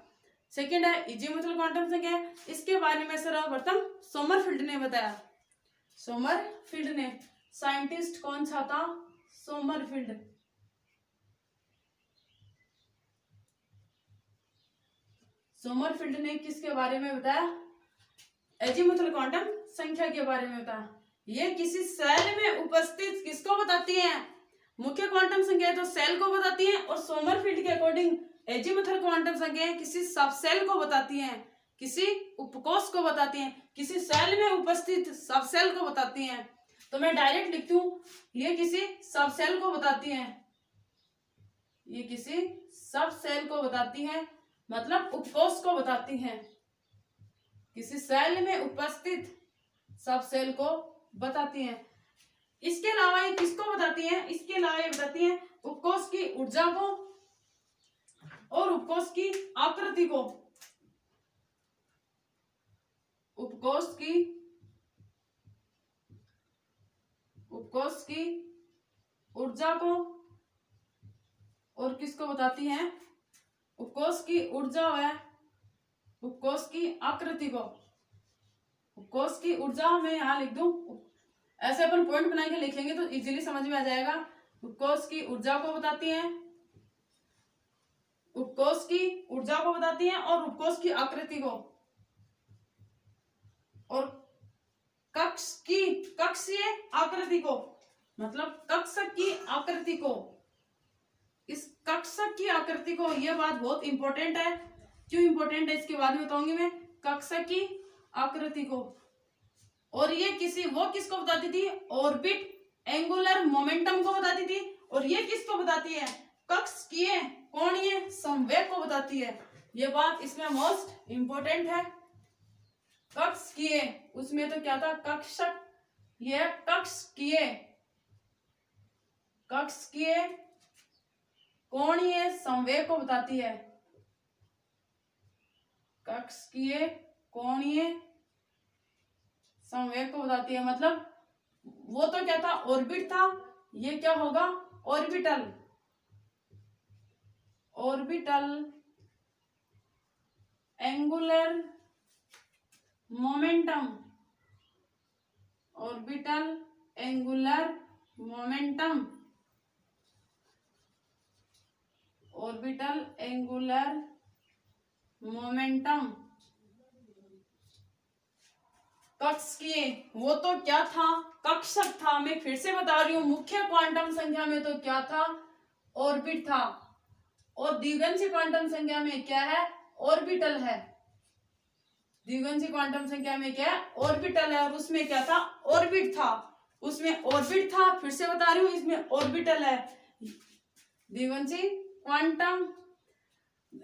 सेकंड है एजीमुथल क्वांटम संख्या, इसके बारे में सर्वप्रथम सोमरफील्ड ने बताया। सोमरफील्ड ने, साइंटिस्ट कौन सा था, सोमरफील्ड। सोमरफील्ड ने किसके बारे में बताया, एजीमुथल क्वांटम संख्या के बारे में बताया। ये किसी सेल में उपस्थित किसको बताती है, मुख्य क्वांटम संख्या तो सेल को बताती है, और सोमरफील्ड के अकॉर्डिंग एजीमुथल क्वांटम संख्या किसी सब सेल को बताती है, किसी उपकोष को बताती है, किसी सेल में उपस्थित सब सेल को बताती है। तो मैं डायरेक्ट लिखती हूँ, ये किसी सब सेल को बताती है, ये किसी सब सेल को बताती है, मतलब उपकोष को बताती है, किसी सेल में उपस्थित सब सेल को बताती हैं। इसके अलावा ये किसको बताती हैं, इसके अलावा ये बताती हैं उपकोष की ऊर्जा को और उपकोष की आकृति को, उपकोष की ऊर्जा को, और किसको बताती हैं, उपकोष की ऊर्जा व उपकोष की आकृति को। उपकोष की ऊर्जा मैं यहाँ लिख दूं, ऐसे अपन पॉइंट बना के लिखेंगे तो इजीली समझ में आ जाएगा। उपकोष की ऊर्जा को बताती हैं, उपकोष की ऊर्जा को बताती हैं, और उपकोष की आकृति को, और कक्षीय आकृति को, मतलब कक्षक की आकृति को। इस कक्षक की आकृति को, यह बात बहुत इंपॉर्टेंट है, क्यों इंपॉर्टेंट है इसके बाद में बताऊंगी मैं, कक्षक की आकृति को। और ये किसको बताती थी, ऑर्बिट एंगुलर मोमेंटम को बताती थी, और ये किसको बताती है, कक्षीय कोणीय संवेग को बताती है। ये बात इसमें मोस्ट इंपॉर्टेंट है। कक्षीय, उसमें तो क्या था, कक्षक, ये कक्षीय कोणीय संवेग को बताती है, कक्षीय कोणीय संवेग को बताती है। मतलब वो तो क्या था, ऑर्बिट था, ये क्या होगा, orbital angular momentum, orbital angular momentum, orbital angular momentum. कक्षीय वो तो क्या था, कक्षक था। मैं फिर से बता रही हूँ, मुख्य क्वांटम संख्या में तो क्या था, ऑर्बिट था, और द्विगुणित क्वांटम संख्या में क्या है, ऑर्बिटल है, द्विगुणित क्वांटम संख्या में क्या है, ऑर्बिटल है, और उसमें क्या था, ऑर्बिट था, उसमें ऑर्बिट था, फिर से बता रही हूँ, इसमें ऑर्बिटल है। द्विगुणित क्वांटम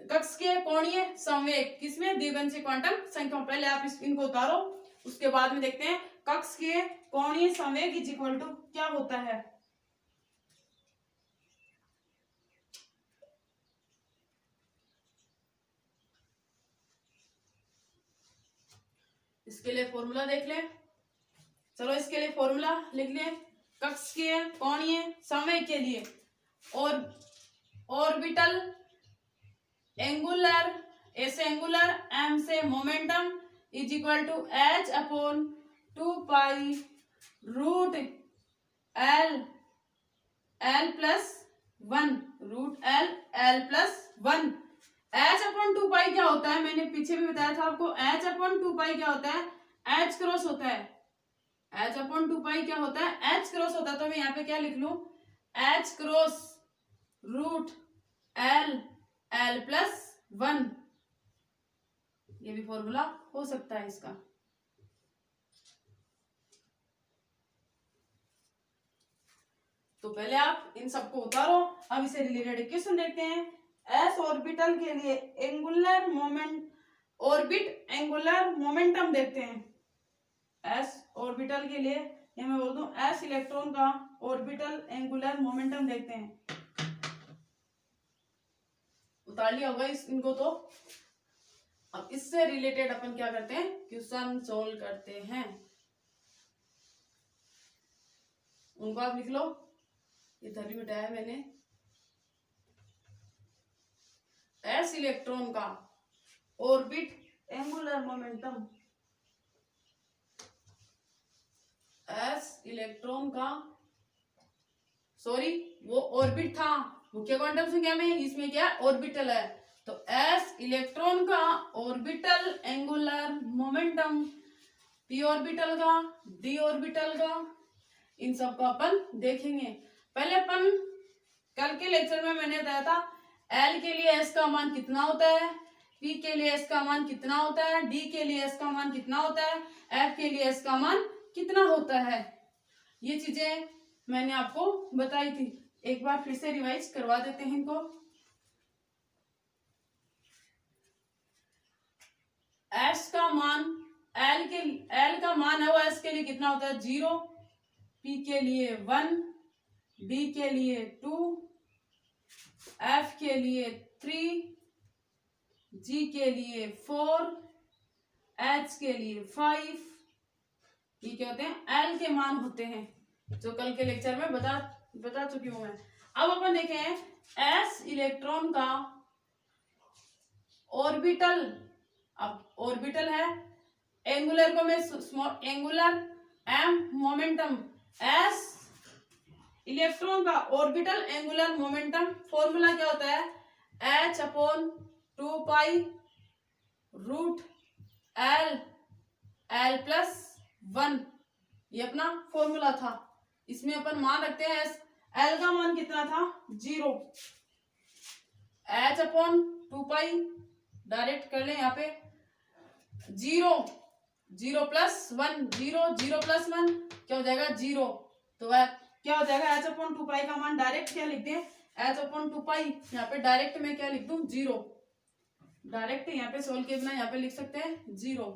कक्ष के कोणीय संवेग किसमें, द्विगुणित क्वांटम संख्या। पहले आप इनको उतारो, उसके बाद में देखते हैं कक्ष के कोणीय संवेग इज इक्वल टू क्या होता है। इसके लिए फॉर्मूला देख लें, चलो इसके लिए फॉर्मूला लिख लें। कक्ष के कोणीय संवेग के लिए और ऑर्बिटल एंगुलर, ऐसे एंगुलर, एम से momentum is equal to H upon 2 pi root L L plus 1, root L L plus 1। H upon 2 pi क्या होता है, मैंने पीछे भी बताया था आपको, एच अपॉन 2 पाई क्या होता है, एच क्रॉस होता है। एच अपॉन 2 पाई क्या होता है, एच क्रॉस होता है। तो मैं यहाँ पे क्या लिख लूं, H cross root L L plus 1, ये भी फॉर्मूला हो सकता है इसका। तो पहले आप इन सबको उतारो, अब इसे रिलेटेड इक्वेशन देखते हैं। एस ऑर्बिटल के लिए angular moment, orbit angular momentum देखते हैं। एस ऑर्बिटल के लिए, ये मैं बोल दूं, एस इलेक्ट्रॉन का ऑर्बिटल एंगुलर मोमेंटम देखते हैं। उतार लिया होगा इनको। तो अब इससे रिलेटेड अपन क्या करते हैं, क्वेश्चन सोल्व करते हैं। उनको आप लिख लो, इधर भी मिटाया मैंने। एस इलेक्ट्रॉन का orbit angular momentum, S electron का, सॉरी वो ऑर्बिट था मुख्य क्वांटम संख्या में, इसमें क्या ऑर्बिटल है। तो एस इलेक्ट्रॉन का orbital angular momentum, P orbital का, डी ऑर्बिटल का, इन सब को अपन देखेंगे। पहले अपन कल के लेक्चर में मैंने बताया था एल के लिए एस का मान कितना होता है, पी के लिए एस का मान कितना होता है, डी के लिए एस का मान कितना होता है, एफ के लिए एस का मान कितना होता है। ये चीजें मैंने आपको बताई थी, एक बार फिर से रिवाइज करवा देते हैं इनको। एस का मान, एल का मान है वो एस के लिए कितना होता है, 0, पी के लिए 1, डी के लिए 2, एफ के लिए 3, जी के लिए 4, एच के लिए 5। ये क्या होते हैं, एल के मान होते हैं, जो कल के लेक्चर में बता चुकी हूं मैं। अब अपन देखें एस इलेक्ट्रॉन का ऑर्बिटल, अब ऑर्बिटल है, एंगुलर को मैं small angular, M momentum, S electron का ऑर्बिटल एंगुलर मोमेंटम, फॉर्मूला क्या होता है, H upon 2 pi root L L plus 1, ये अपना फॉर्मूला था। इसमें अपन मान रखते हैं एल का मान कितना था, 0, एच अपॉन 2 पाई डायरेक्ट कर ले यहाँ पे, 0 0 प्लस 1, 0 0 प्लस 1 क्या हो जाएगा, 0। तो वह क्या हो जाएगा, एच अपॉन 2 पाई का मान डायरेक्ट क्या लिखते हैं, एच अपॉन 2 पाई, यहाँ पे डायरेक्ट में क्या लिख दूं, 0। डायरेक्ट यहाँ पे सोल्व के बिना यहाँ पे लिख सकते हैं 0।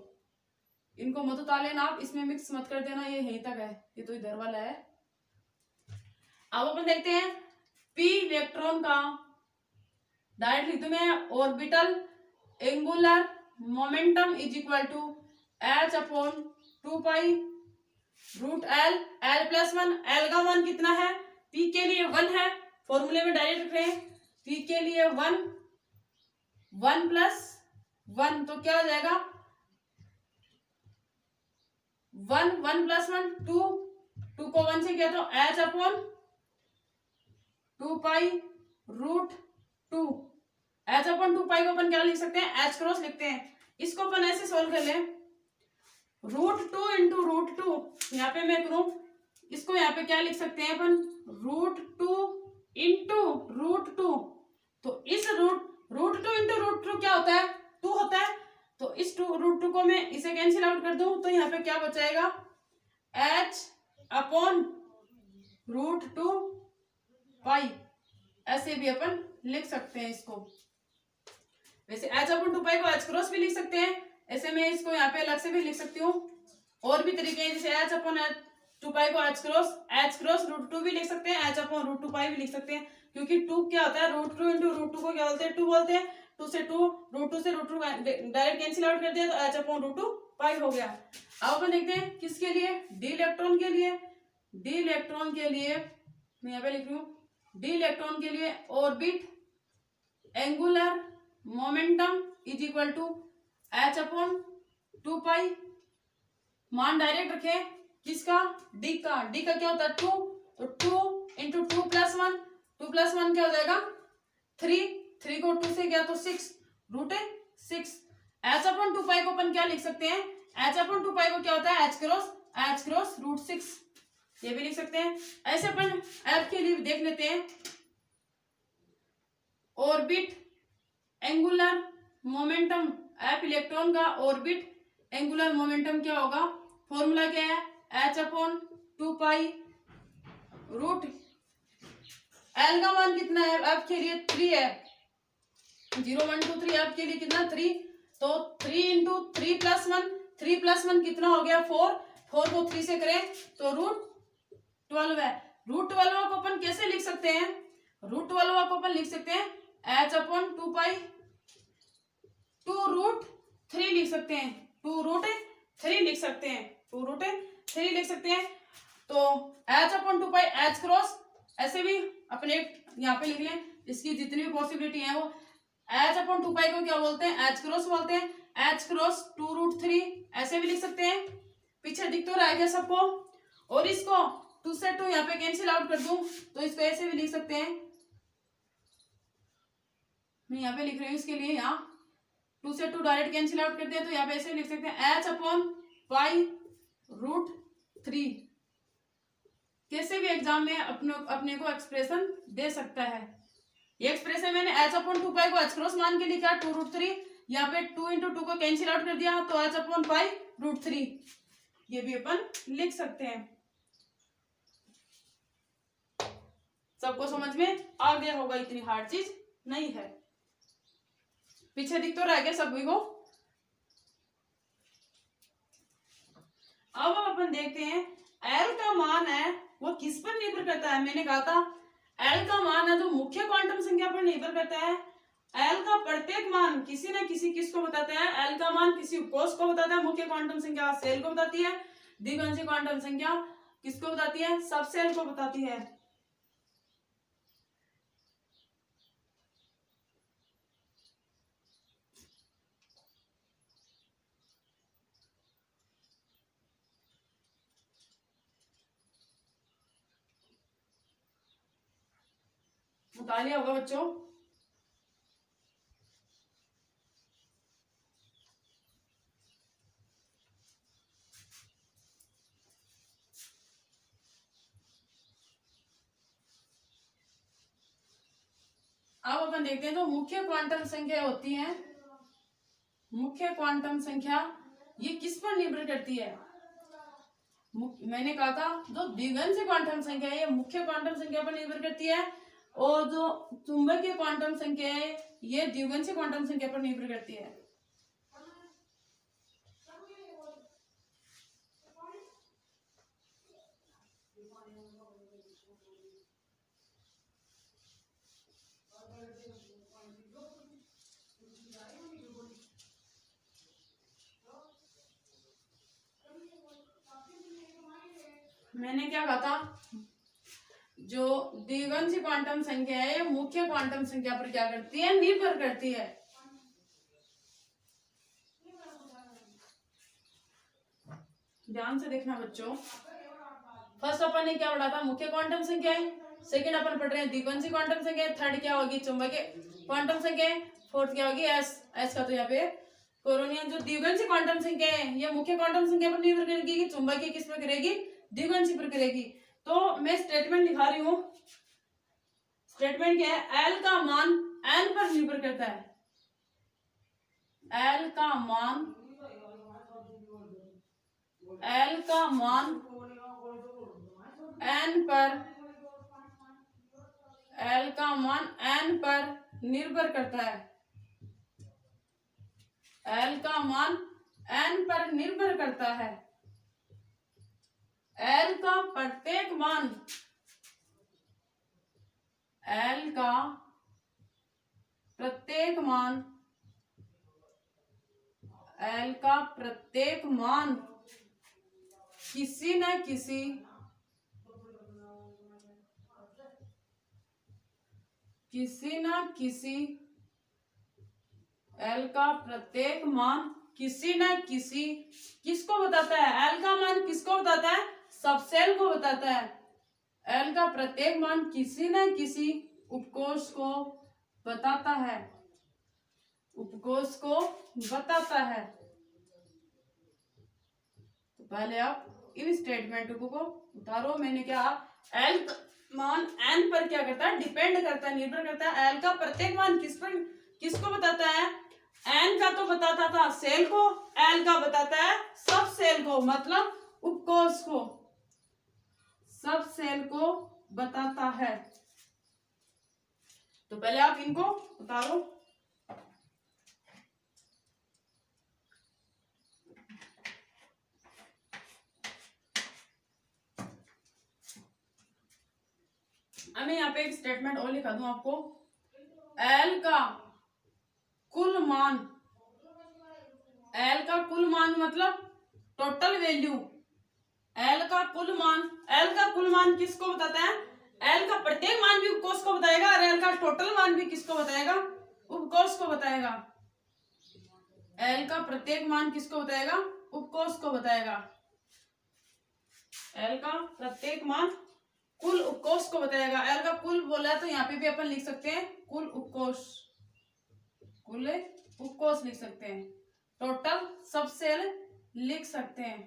इनको मत उतार लेना आप, इसमें मिक्स मत कर देना, ये यहीं तक है, ये तो इधर वाला है। अब अपन देखते हैं पी इलेक्ट्रॉन का, डायरेक्ट लिख दूं मैं, orbital angular momentum is equal to H upon 2 pi root L L plus 1। L का मान कितना है, पी के लिए 1 है, फॉर्मूले में डायरेक्ट लिख रहे हैं, पी के लिए 1, 1 प्लस 1 तो क्या हो जाएगा, 1 1 प्लस 1 2, 2 को 1 से किया तो H upon 2 pi root 2, H upon 2 pi को अपन क्या लिख सकते हैं, एच क्रॉस लिखते हैं। इसको अपन ऐसे सोल्व कर लें, √2 इंटू √2, यहाँ पे मैं करूं, इसको यहाँ पे क्या लिख सकते हैं अपन, √2 इंटू √2। तो इस √2 इंटू √2 क्या होता है, 2 होता है, तो इस √2 को मैं इसे कैंसिल आउट कर दूं तो यहाँ पे क्या बचाएगा, h/√2 पाई, ऐसे भी अपन लिख सकते हैं इसको। वैसे h/2 पाई को h क्रॉस भी लिख सकते हैं, ऐसे मैं इसको यहाँ पे अलग से भी लिख सकती हूँ। और भी तरीके हैं, जैसे h/2 पाई को h क्रॉस √2 भी लिख सकते हैं, h/√2 पाई भी लिख सकते हैं, क्योंकि 2 क्या होता है, √2 इंटू √2 को क्या बोलते हैं, 2 बोलते हैं। 2 से √2 डायरेक्ट कैंसिल आउट कर दिया तो h/√2 पाई हो गया। अब अपन देखते हैं किसके लिए, डी इलेक्ट्रॉन के लिए। डी इलेक्ट्रॉन के लिए मैं यहाँ पे लिख रही हूँ, डी इलेक्ट्रॉन के लिए orbit angular momentum is equal to h/2 pi. मान डायरेक्ट रखे किसका, डी का। डी का क्या होता है 2, तो 2 इंटू 2 प्लस 1, 2 प्लस 1 क्या हो जाएगा 3, 3 को 2 से क्या तो 6, √6। h/2 पाई को अपन क्या लिख सकते हैं, h/2 पाई को क्या होता है h क्रॉस √6, ये भी लिख सकते हैं। ऐसे अपन एफ के लिए देख लेते हैं, orbit angular momentum, F electron का ऑर्बिट एंगुलर मोमेंटम क्या होगा, फॉर्मूला क्या है, h/2 पाई रूट एल का मान कितना है एफ के लिए 3 है, 0 1 2 3 एफ के लिए कितना 3, तो 3 इंटू 3 प्लस 1, 3 प्लस 1 कितना हो गया 4, 4 को 3 से करें तो √12 है। √12 को अपन कैसे लिख सकते हैं, √12 को अपन लिख सकते हैं h/2 पाई 2√3 लिख सकते हैं, 2√3 लिख सकते हैं, 2√3 लिख सकते हैं। तो h/2 पाई h क्रॉस, ऐसे भी अपने यहाँ पे लिख लें, इसकी जितनी भी पॉसिबिलिटी है वो h/2 पाई को क्या बोलते हैं, h क्रॉस बोलते हैं, h क्रॉस 2√3 ऐसे भी लिख सकते हैं। पीछे दिख तो रहा है क्या सबको, और इसको 2 से 2 यहाँ पे कैंसिल आउट कर दूं तो इसको ऐसे भी लिख सकते हैं, मैं यहाँ पे लिख रही हूँ इसके लिए, यहाँ 2 से 2 डायरेक्ट कैंसिल आउट कर दिया तो यहाँ पे ऐसे लिख सकते हैं h/पाई √3। कैसे भी एग्जाम में अपने को एक्सप्रेशन दे सकता है। ये एक्सप्रेशन मैंने h/2 पाई को h क्रॉस मान के लिखा 2√3, यहाँ पे 2 इंटू 2 को कैंसिल आउट कर दिया तो h/पाई √3, ये भी अपन लिख सकते हैं। सबको समझ में आ गया होगा, इतनी हार्ड चीज नहीं है। पीछे दिख तो रह गया सभी को। अब अपन देखते हैं एल का मान है वो किस पर निर्भर करता है। मैंने कहा था एल का मान है जो मुख्य क्वांटम संख्या पर निर्भर करता है। एल का प्रत्येक मान किसी न किसी किसको बताता है, एल का मान किसी कोष को बताता है, मुख्य क्वांटम संख्या सेल को बताती है, द्विगुणित क्वांटम संख्या किसको बताती है, सब सेल को बताती है। बता लिया होगा बच्चों। अब अपन देखते हैं तो मुख्य क्वांटम संख्या होती है, मुख्य क्वांटम संख्या ये किस पर निर्भर करती है। मैंने कहा था जो द्विगुणित क्वांटम संख्या है ये मुख्य क्वांटम संख्या पर निर्भर करती है, और जो चुंबकीय क्वांटम संख्या है ये द्विगुणित क्वांटम संख्या पर निर्भर करती है। मैंने क्या कहा था, जो द्विगुणित क्वांटम संख्या है ये मुख्य क्वांटम संख्या पर क्या करती है, निर्भर करती है। ध्यान से देखना बच्चों। फर्स्ट अपन ने क्या पढ़ा था, मुख्य क्वांटम संख्या है, सेकंड अपन पढ़ रहे हैं द्विगुणित क्वांटम संख्या, थर्ड क्या होगी चुंबकीय क्वांटम संख्या, फोर्थ क्या होगी एस। एस का तो यहाँ पे कोरोनियन। जो द्विगुणित क्वांटम संख्या है ये मुख्य क्वांटम संख्या पर निर्भर करेगी कि चुंबकीय किस पर करेगी, द्विगुणित पर करेगी। तो मैं स्टेटमेंट लिखा रही हूँ, स्टेटमेंट क्या है, एल का मान एन पर निर्भर करता है, एल का मान एन पर एल का मान एन पर निर्भर करता है। एल का मान एन पर निर्भर करता है। एल का प्रत्येक मान एल का प्रत्येक मान एल का प्रत्येक मान किसी न किसी एल का प्रत्येक मान किसी न किसी किसको बताता है? एल का मान किसको बताता है? सबसेल को बताता है। एल का प्रत्येक मान किसी न किसी उपकोष को बताता है। उपकोष को बताता है। तो पहले आप इन स्टेटमेंट को उतारो। मैंने क्या, एल मान एन पर क्या करता है? डिपेंड करता है, निर्भर करता है। एल का प्रत्येक मान किसको बताता है? एन का तो बताता था सेल को, एल का बताता है सब सेल को, मतलब उपकोष को, सब सेल को बताता है। तो पहले आप इनको उतारो। मैं यहाँ पे एक स्टेटमेंट और लिखा दूं आपको। एल का कुल मान, एल का कुल मान मतलब टोटल वैल्यू। एल का कुल मान किसको बताता है? एल का प्रत्येक मान भी उपकोष को बताएगा और एल का टोटल मान भी किसको बताएगा? उपकोष को बताएगा। एल का प्रत्येक मान किसको बताएगा? उपकोष को बताएगा। एल का प्रत्येक मान कुल उपकोष को बताएगा। एल का कुल बोला तो यहाँ पे भी अपन लिख सकते हैं कुल उपकोष, कुल उपकोष लिख सकते हैं, टोटल सब सेल लिख सकते हैं।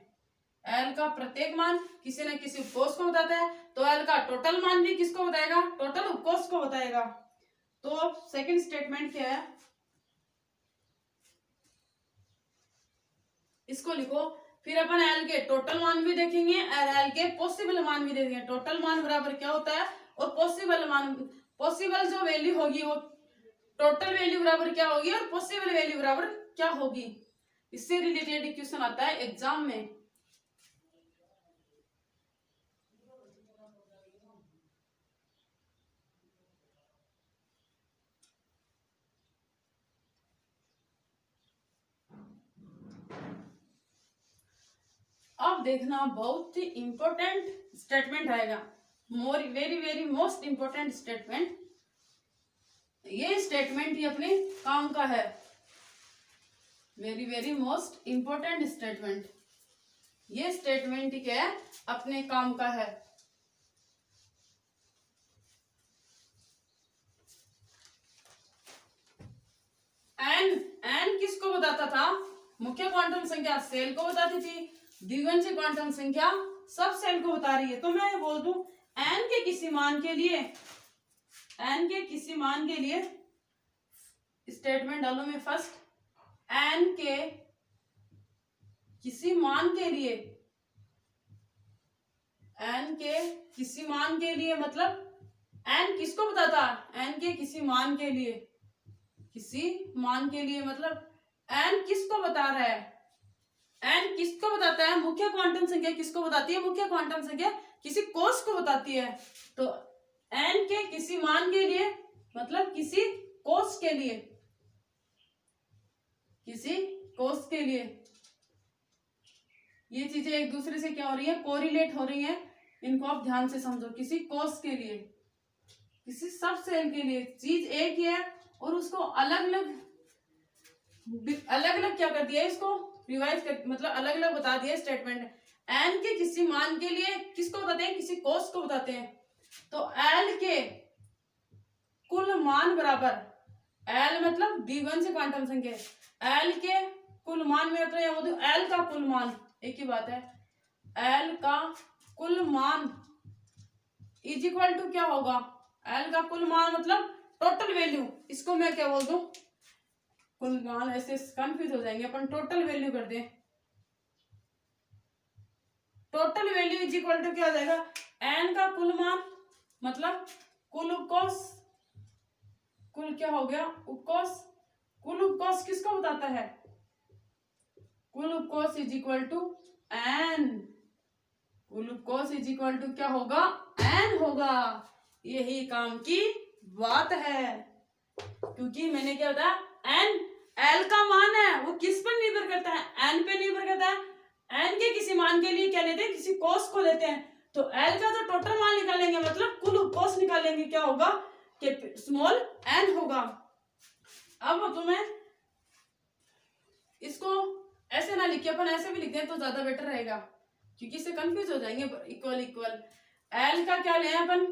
एल का प्रत्येक मान किसी न किसी उपकोष को बताता है, तो एल का टोटल मान भी किसको बताएगा? टोटल उपकोष को बताएगा। तो सेकंड स्टेटमेंट क्या है, इसको लिखो। फिर अपन एल के टोटल मान भी देखेंगे और एल के पॉसिबल मान भी देखेंगे। टोटल मान बराबर क्या होता है और पॉसिबल मान, पॉसिबल जो वैल्यू होगी वो टोटल वैल्यू बराबर क्या होगी और पॉसिबल वैल्यू बराबर क्या होगी। इससे रिलेटेड क्वेश्चन आता है एग्जाम में। अब देखना बहुत ही इंपॉर्टेंट स्टेटमेंट आएगा, very very most important statement. ये स्टेटमेंट ही अपने काम का है, very very most important statement. ये स्टेटमेंट ही क्या है? अपने काम का है। एन किसको बताता था? मुख्य क्वांटम संख्या सेल को बताती थी, द्विगुणित क्वांटम संख्या सब सेल को बता रही है। तो मैं बोल दूं एन के किसी मान के लिए, एन के किसी मान के लिए स्टेटमेंट डालू मैं फर्स्ट। एन के किसी मान के लिए, एन के किसी मान के लिए मतलब एन किसको बताता? एन के किसी मान के लिए, किसी मान के लिए मतलब एन किसको बता रहा है? एन किसको बताता है? मुख्य क्वांटम संख्या किसको बताती है? मुख्य क्वांटम संख्या किसी कोष को बताती है। तो एन के किसी मान के लिए मतलब किसी कोष के लिए, किसी कोष के लिए। ये चीजें एक दूसरे से क्या हो रही है? कोरिलेट हो रही हैं। इनको आप ध्यान से समझो। किसी कोष के लिए, किसी सब सेल के लिए चीज एक ही है और उसको अलग अलग क्या कर दिया, इसको रिवाइज कर, मतलब अलग अलग बता दिया स्टेटमेंट। एन के किसी मान के लिए किसको बताते हैं? किसी कोष को बताते हैं। तो एल के कुल मान बराबर, एल मतलब द्विगुणित क्वांटम संख्या, एल के कुल मान में मतलब एल का कुल मान, एक ही बात है। एल का कुल मान इज इक्वल टू क्या होगा? एल का कुल मान मतलब टोटल वैल्यू। इसको मैं क्या बोल दूं? कुल मान, ऐसे कंफ्यूज हो जाएंगे अपन। टोटल वैल्यू कर दें, total value is equal to क्या हो जाएगा, एन का कुल मान मतलब कुल उपकोष, कुल क्या हो गया उपकोष, कुल उपकोष किसको बताता है, कुल उपकोष इज इक्वल टू एन, कुल उपकोष इज इक्वल टू क्या होगा, एन होगा। यही काम की बात है, क्योंकि मैंने क्या बताया, एन एल का मान है वो किस पर निर्भर करता है, एन पे निर्भर करता है। एन के किसी मान के लिए क्या लेते हैं, किसी कोष को लेते हैं, तो एल का तो टोटल मान निकालेंगे मतलब कुल उपकोष निकालेंगे, क्या होगा कि स्मॉल एन होगा। अब तुम्हें इसको ऐसे ना लिखिए, अपन ऐसे भी लिखते हैं तो ज्यादा बेटर रहेगा, क्योंकि इससे कंफ्यूज हो जाएंगे। इक्वल इक्वल एल का क्या लिया अपन,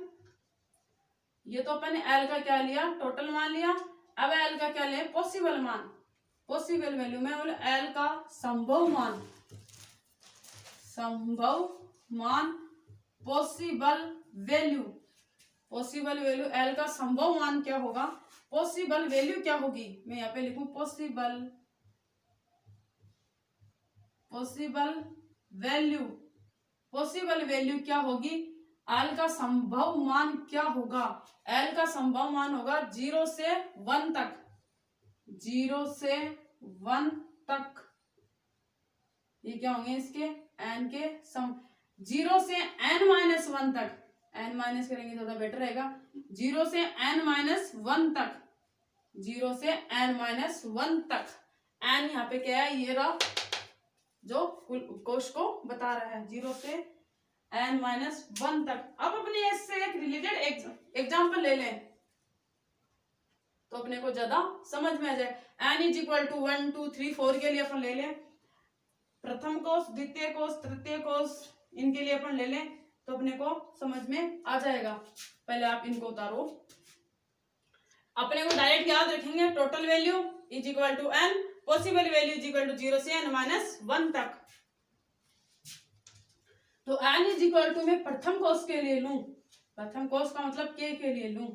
ये तो अपन ने एल का क्या लिया, टोटल मान लिया। अब एल का क्या लिया, पॉसिबल मान, पॉसिबल वैल्यू में बोले एल का संभव मान, संभव मान possible value, possible value L का संभव मान क्या होगा, पॉसिबल वैल्यू क्या होगी, मैं यहाँ पे लिखूं possible, possible value, possible value क्या होगी, एल का संभव मान क्या होगा, एल का संभव मान होगा 0 से 1 तक, 0 से 1 तक, ये क्या होंगे इसके एन के सम, 0 से n माइनस 1 तक, n माइनस करेंगे ज्यादा बेटर रहेगा, 0 से n माइनस 1 तक, 0 से n माइनस 1 तक। n यहाँ पे क्या है, ये रहा जो कुल कोश को बता रहा है, 0 से n माइनस 1 तक। अब अपने इससे एक रिलेटेड एग्जाम्पल ले लें तो अपने को ज्यादा समझ में आ जाए। n इज इक्वल टू 1 2 3 4 के लिए अपन ले लें, प्रथम कोष, द्वितीय कोष, तृतीय कोष, इनके लिए अपन ले लें तो अपने को समझ में आ जाएगा। पहले आप इनको उतारो, अपने को डायरेक्ट याद रखेंगे, total value is equal to N, possible value is equal to 0 से n माइनस 1 तक। तो n इज इक्वल टू मैं प्रथम कोष के लिए लूं, प्रथम कोष का मतलब के लिए लूं,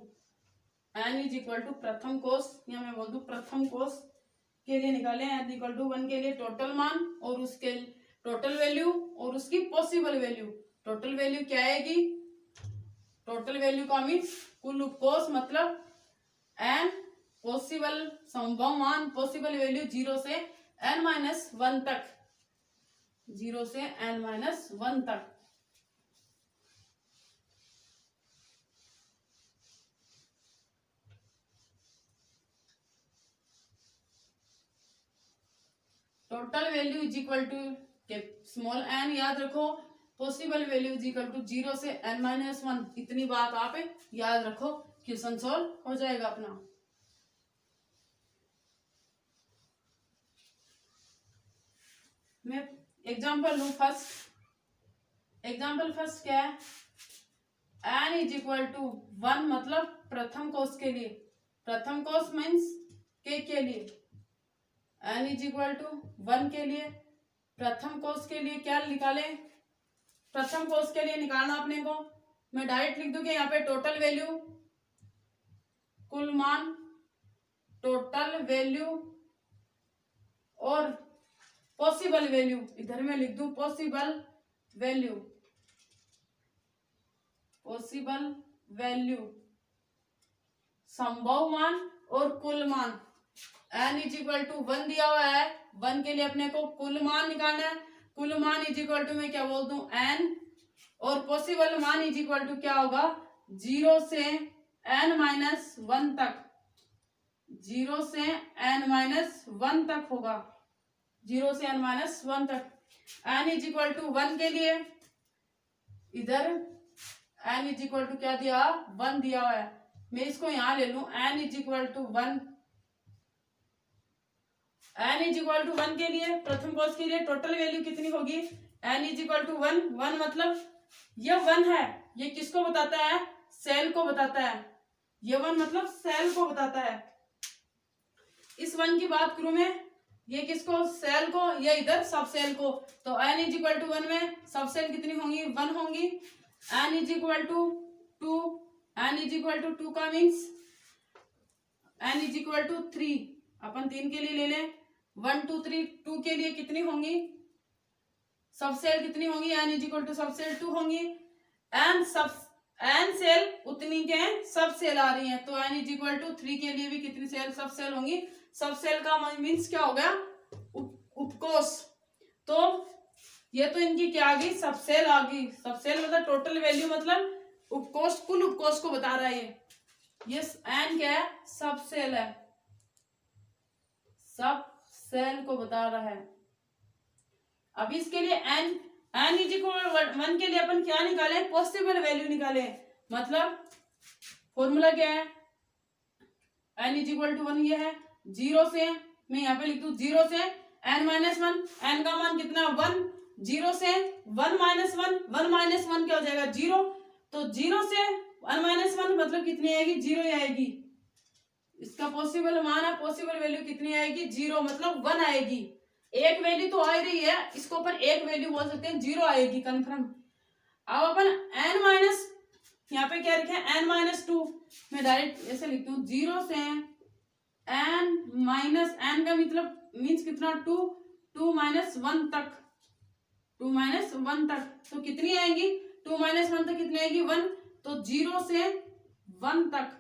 n इज इक्वल टू प्रथम कोष, या मैं बोल दूं प्रथम कोष के लिए निकाले, n इक्वल टू 1 के लिए टोटल मान और उसके टोटल वैल्यू और उसकी पॉसिबल वैल्यू। टोटल वैल्यू क्या आएगी, टोटल वैल्यू का मीन्स कुल उपकोष मतलब n, पॉसिबल संभव मान पॉसिबल वैल्यू 0 से n माइनस 1 तक, 0 से n माइनस 1 तक। Total value is equal to small n, याद रखो, possible value is equal to 0 से n माइनस 1, इतनी बात आप याद रखो, क्वेश्चन सॉल्व हो जाएगा अपना। मैं एग्जांपल लूं फर्स्ट, एग्जांपल फर्स्ट क्या है, n इज इक्वल टू 1 मतलब प्रथम कोष के लिए, प्रथम कोष मीन्स के लिए, n इज इक्वल टू 1 के लिए, प्रथम कोष के लिए क्या निकाले, प्रथम कोष के लिए निकालना अपने को, मैं डायरेक्ट लिख दूं कि यहाँ पे टोटल वैल्यू, कुल मान, टोटल वैल्यू और पॉसिबल वैल्यू, इधर मैं लिख दूं पॉसिबल वैल्यू, पॉसिबल वैल्यू, संभव मान और कुल मान। n इज इक्वल टू 1 दिया हुआ है, 1 के लिए अपने को कुल मान निकालना है, कुल मान इज इक्वल टू मैं क्या बोल दूं n, और पॉसिबल मान इज इक्वल टू क्या होगा 0 से n माइनस 1 तक, 0 से n माइनस 1 तक होगा, 0 से n माइनस 1 तक। n इज इक्वल टू 1 के लिए इधर n इज इक्वल टू क्या दिया 1 दिया हुआ है, मैं इसको यहां ले लूं n is equal to 1, n is equal to 1 के लिए प्रथम कोष के लिए टोटल वैल्यू कितनी होगी, n इज इक्वल टू 1, 1 मतलब ये 1 है, ये किसको बताता है, सेल को बताता है, ये 1 मतलब सेल को बताता है। इस 1 की बात करूं मैं, ये किसको, सेल को, या इधर सब सेल को, तो n इज इक्वल टू 1 में सब सेल कितनी होंगी 1 होंगी, n is equal to 2, n is equal to 2 का means n is equal to 3, अपन 3 के लिए ले लें, 1 2 3, 2 के लिए कितनी होंगी सब सेल, कितनी होंगी n इज इक्वल टू सब सेल 2 होंगी, n सेल उतनी के सब सेल आ रही है, तो n इज इक्वल टू 3 के लिए भी कितनी सेल सब सेल होंगी, सब सेल का मीन्स क्या हो गया उपकोष, तो ये तो इनकी क्या आ गई सब सेल आ गई, सब सेल मतलब टोटल वैल्यू मतलब उपकोष, कुल उपकोष को बता रहा है ये n क्या है सब सेल है, सब सेल को बता रहा है। अब इसके लिए n इज इक्वल 1 के लिए अपन क्या निकाले पॉसिबल वैल्यू निकाले, मतलब फॉर्मूला क्या है n इज इक्वल टू 1 ये है, 0 से मैं यहाँ पे लिख दूं 0 से n माइनस 1, n का मान कितना 1, 0 से 1 माइनस 1, 1 माइनस 1 क्या हो जाएगा 0, तो 0 से 1 माइनस 1 मतलब कितनी आएगी 0 ही आएगी, इसका पॉसिबल मान है, पॉसिबल वैल्यू कितनी आएगी 0 मतलब 1 आएगी, एक वैल्यू तो आ ही रही है, इसको अपन एक वैल्यू बोल सकते हैं 0 आएगी कंफर्म। अब अपन n माइनस यहाँ पे क्या रखे n माइनस 2, मैं डायरेक्ट ऐसे लिखती हूँ 0 से n माइनस n का मतलब मीन्स कितना 2 माइनस 1 तक, 2 माइनस 1 तक, तो कितनी आएंगी 2 माइनस 1 तक कितनी आएगी 1, तो 0 से 1 तक,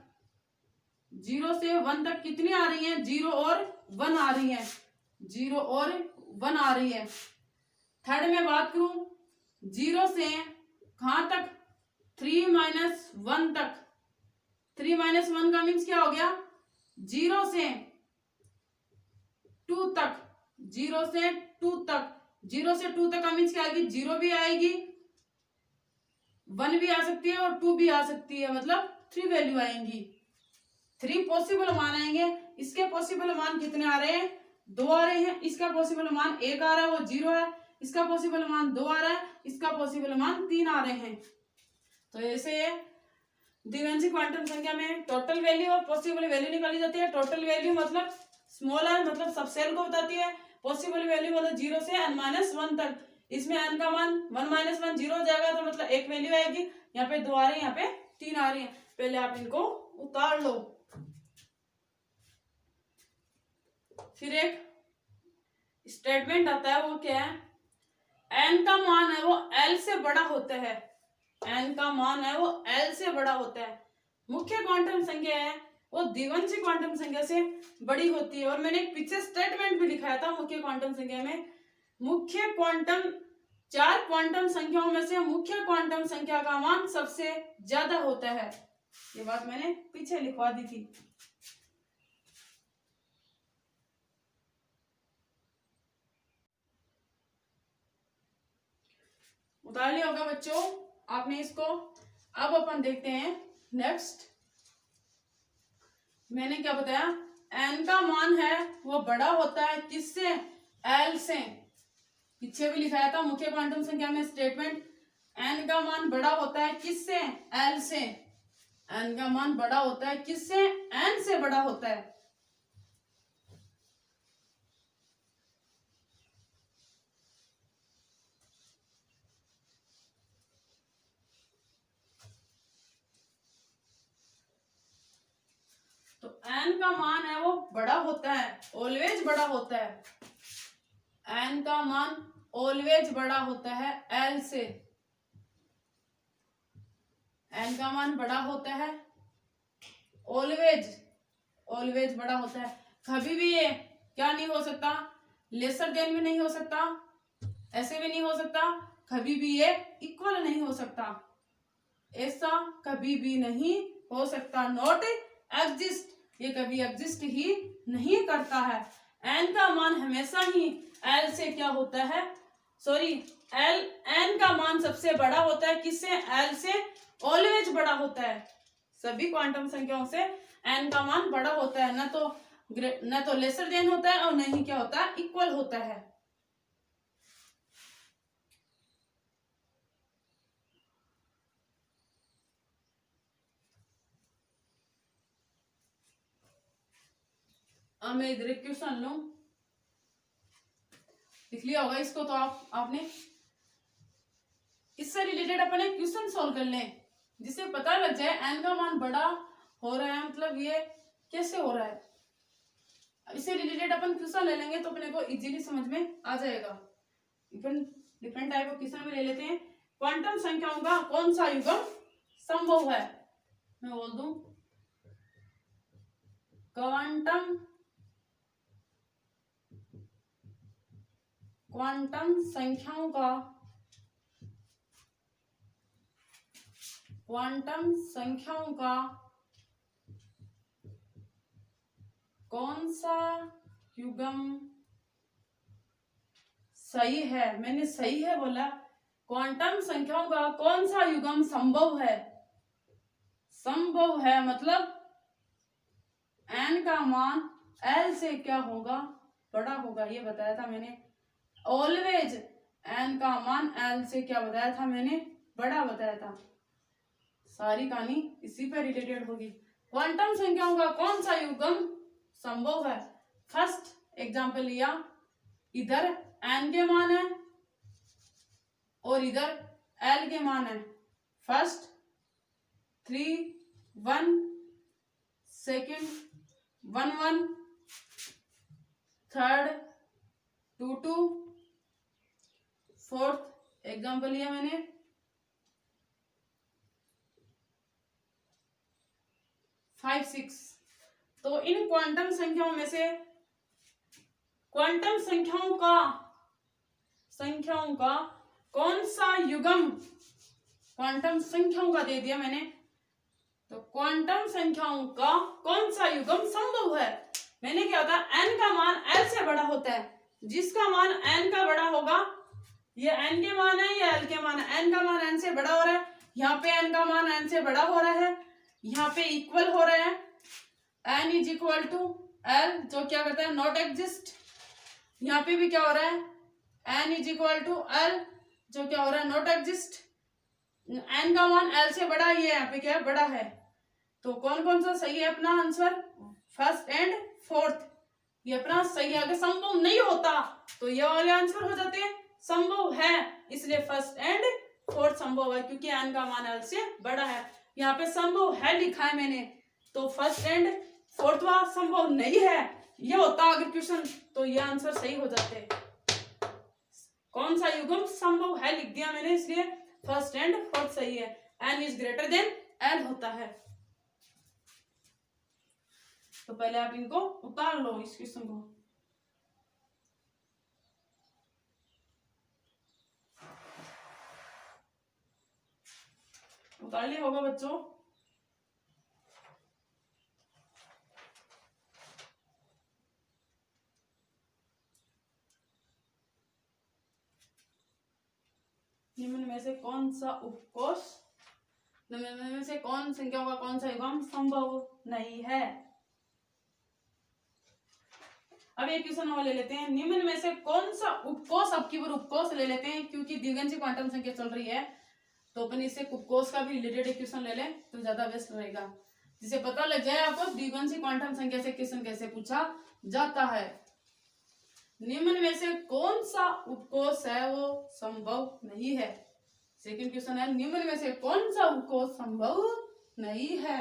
0 से 1 तक कितनी आ रही है 0 और 1 आ रही है, 0 और 1 आ रही है। थर्ड में बात करूं 0 से कहां तक 3 माइनस 1 तक, 3 माइनस 1 का मीन्स क्या हो गया 0 से 2 तक, 0 से 2 तक, 0 से 2 तक का मीन्स क्या आएगी 0 भी आएगी, 1 भी आ सकती है और 2 भी आ सकती है, मतलब 3 वैल्यू आएंगी, 3 पॉसिबल मान आएंगे। इसके पॉसिबल मान कितने आ रहे हैं 2 आ रहे हैं, इसका पॉसिबल मान 1 आ रहा है वो 0 है, इसका पॉसिबल मान 2 आ रहा है, इसका पॉसिबल मान 3 आ रहे हैं। तो ऐसे द्विआंशिक क्वांटम संख्या में टोटल वैल्यू और पॉसिबल वैल्यू निकाली जाती है। टोटल वैल्यू मतलब स्मॉल r मतलब सब सेल को बताती है, पॉसिबल वैल्यू मतलब 0 से n माइनस 1 तक, इसमें n का मान 1 माइनस 1 0 हो जाएगा, तो मतलब एक वैल्यू आएगी, यहाँ पे 2 आ रही है, यहाँ पे 3 आ रही है, पहले आप इनको उतार लो। फिर एक स्टेटमेंट आता है वो क्या है n का मान है वो l से बड़ा होता है, n का मान है वो l से बड़ा होता है, मुख्य क्वांटम संख्या है वो द्विआंशिक क्वांटम संख्या से बड़ी होती है। और मैंने एक पीछे स्टेटमेंट भी लिखाया था मुख्य क्वांटम संख्या में, मुख्य क्वांटम 4 क्वांटम संख्याओं में से मुख्य क्वांटम संख्या का मान सबसे ज्यादा होता है, ये बात मैंने पीछे लिखवा दी थी। उतार लिया होगा बच्चों आपने इसको। अब अपन देखते हैं नेक्स्ट, मैंने क्या बताया n का मान है वो बड़ा होता है किससे l से, पीछे भी लिखाया था मुख्य क्वांटम संख्या में स्टेटमेंट, n का मान बड़ा होता है किससे l से, n का मान बड़ा होता है किससे n से बड़ा होता है। तो n का मान है वो बड़ा होता है, ऑलवेज बड़ा होता है, n का मान ऑलवेज बड़ा होता है l से, n का मान बड़ा होता है ऑलवेज, ऑलवेज बड़ा होता है, कभी भी ये क्या नहीं हो सकता लेसर देन भी नहीं हो सकता, ऐसे भी नहीं हो सकता, कभी भी ये इक्वल नहीं हो सकता, ऐसा कभी भी नहीं हो सकता, नॉट एग्जिस्ट, ये कभी एग्जिस्ट ही नहीं करता है। n का मान हमेशा ही l से क्या होता है, सॉरी n का मान सबसे बड़ा होता है किससे l से, ऑलवेज बड़ा होता है, सभी क्वांटम संख्याओं से n का मान बड़ा होता है, न तो लेसर देन होता है और न ही क्या होता है इक्वल होता है। अब मैं इधर एक क्वेश्चन लूं, लिख लिया होगा इसको, तो आपने इससे रिलेटेड अपन एक क्वेश्चन सॉल्व कर लें जिससे पता लग जाए n का मान बड़ा हो रहा है मतलब ये कैसे हो रहा है। इससे रिलेटेड अपन क्वेश्चन ले लेंगे तो अपने को इजीली समझ में आ जाएगा। अपन डिफरेंट टाइप ऑफ क्वेश्चन भी ले लेते हैं। क्वांटम संख्याओं का कौन सा युग्म संभव है? मैं बोल दूं क्वांटम संख्याओं का कौन सा युग्म सही है? मैंने सही है बोला। क्वांटम संख्याओं का कौन सा युग्म संभव है? संभव है मतलब n का मान l से क्या होगा? बड़ा होगा, ये बताया था मैंने। ऑलवेज n का मान l से क्या बताया था मैंने? बड़ा बताया था। सारी कहानी इसी पर रिलेटेड होगी। क्वांटम संख्याओं का कौन सा युग्म संभव है? फर्स्ट एग्जांपल लिया, इधर n के मान है और इधर l के मान है। First 3 1, second 1 1, third 2 2, fourth example लिया मैंने 5 6। तो इन क्वांटम संख्याओं में से क्वांटम संख्याओं का कौन सा युग्म, क्वांटम संख्याओं का दे दिया मैंने, तो क्वांटम संख्याओं का कौन सा युग्म संभव है? मैंने क्या होता है, n का मान l से बड़ा होता है। जिसका मान n का बड़ा होगा, ये n के मान है, ये l के मान है। n का मान n से बड़ा हो रहा है, यहाँ पे n का मान n से बड़ा हो रहा है, यहाँ पे इक्वल हो रहा है। n is equal to l, जो क्या करता है नॉट एग्जिस्ट। यहाँ पे भी क्या हो रहा है, n is equal to l, जो क्या हो रहा है नॉट एग्जिस्ट। n का मान l से बड़ा, ये यहाँ पे क्या है बड़ा है। तो कौन कौन सा सही है अपना आंसर? फर्स्ट एंड फोर्थ, ये अपना सही है। अगर संभव नहीं होता तो ये वाले आंसर हो जाते हैं। संभव है इसलिए फर्स्ट एंड फोर्थ संभव है, क्योंकि n का मान l से बड़ा है। यहाँ पे संभव है लिखा है मैंने, तो फर्स्ट एंड फोर्थ वाला संभव नहीं है ये होता अगर क्वेश्चन, तो ये आंसर सही हो जाते। कौन सा युग्म संभव है लिख दिया मैंने, इसलिए फर्स्ट एंड फोर्थ सही है। n is greater then l होता है। तो पहले आप इनको उतार लो, इस क्वेश्चन को। उतार लिया होगा बच्चों। निम्न में से कौन सा उपकोष, निम्न में से कौन संख्याओं का कौन सा युग्म संभव नहीं है? अब एक क्वेश्चन और ले लेते हैं। निम्न में से कौन सा उपकोष, अब की बार उपकोष ले लेते हैं क्योंकि द्विगुणित क्वांटम संख्या चल रही है, तो अपन इससे उपकोष का भी रिलेटेड क्वेश्चन ले लें तो ज्यादा बेस्ट रहेगा, जिसे पता लग जाए आपको द्विगुणित क्वांटम संख्या से क्वेश्चन कैसे पूछा जाता है। निम्न में से कौन सा उपकोष है वो संभव नहीं है? सेकंड क्वेश्चन है, निम्न में से कौन सा उपकोष संभव नहीं है?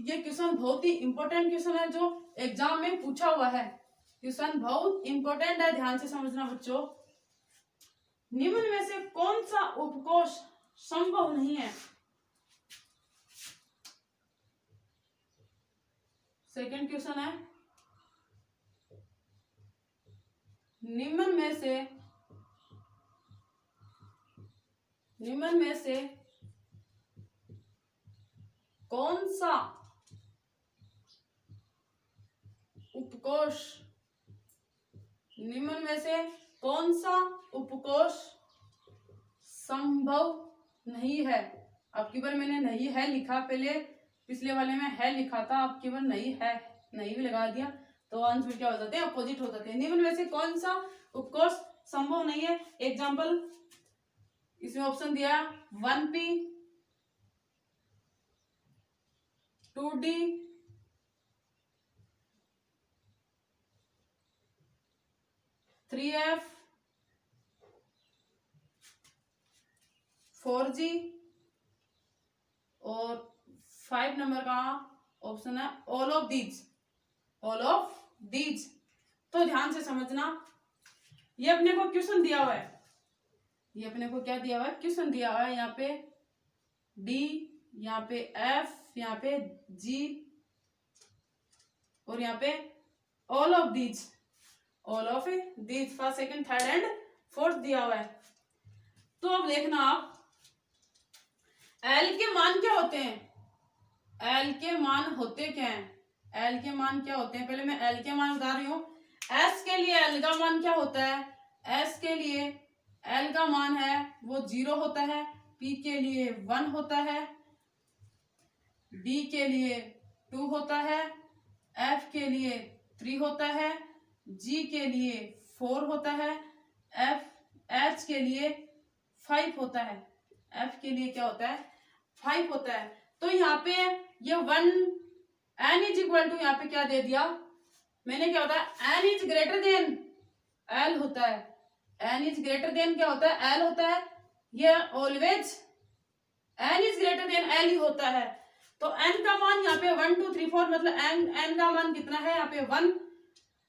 ये क्वेश्चन बहुत ही इंपॉर्टेंट क्वेश्चन है जो एग्जाम में पूछा हुआ है। क्वेश्चन बहुत इंपॉर्टेंट है, ध्यान से समझना बच्चों। निम्न में से कौन सा उपकोष संभव नहीं है? सेकंड क्वेश्चन है, निम्न में से कौन सा उपकोष, निम्न में से कौन सा उपकोष संभव नहीं है? अब की बार मैंने नहीं है लिखा, पहले पिछले वाले में है लिखा था, अब की बार नहीं है, नहीं भी लगा दिया, तो आंसर क्या हो जाते हैं, अपोजिट हो जाते हैं। निम्न में से कौन सा उपकोष संभव नहीं है? एग्जाम्पल इसमें ऑप्शन दिया 1p 2d 3f 4g और 5 नंबर का ऑप्शन है all of these. All of these. तो ध्यान से समझना, ये अपने को क्वेश्चन दिया हुआ है, ये अपने को क्या दिया हुआ है, क्वेश्चन दिया हुआ है। यहाँ पे डी, यहाँ पे एफ, यहाँ पे जी, और यहाँ पे all of these, all of these first second third and fourth दिया हुआ है। तो अब देखना आप एल के मान क्या होते हैं, एल के मान होते क्या हैं, एल के मान क्या होते हैं, पहले मैं एल के मान बता रही हूँ। एस के लिए एल का मान क्या होता है, एस के लिए एल का मान है वो 0 होता है, पी के लिए 1 होता है, डी के लिए 2 होता है, एफ के लिए 3 होता है, जी के लिए 4 होता है, एच के लिए 5 होता है, एफ के लिए क्या होता है, 5 होता है। तो यहाँ पे ये 1 एन इज इक्वल टू, यहाँ पे क्या दे दिया मैंने, क्या होता है, N is greater than L होता है, एन इज ग्रेटर देन क्या होता है, एल होता है। ये always n is greater than l ही होता है। तो एन का मान यहाँ पे 1 2 3 4, मतलब एन का मान कितना है यहाँ पे 1।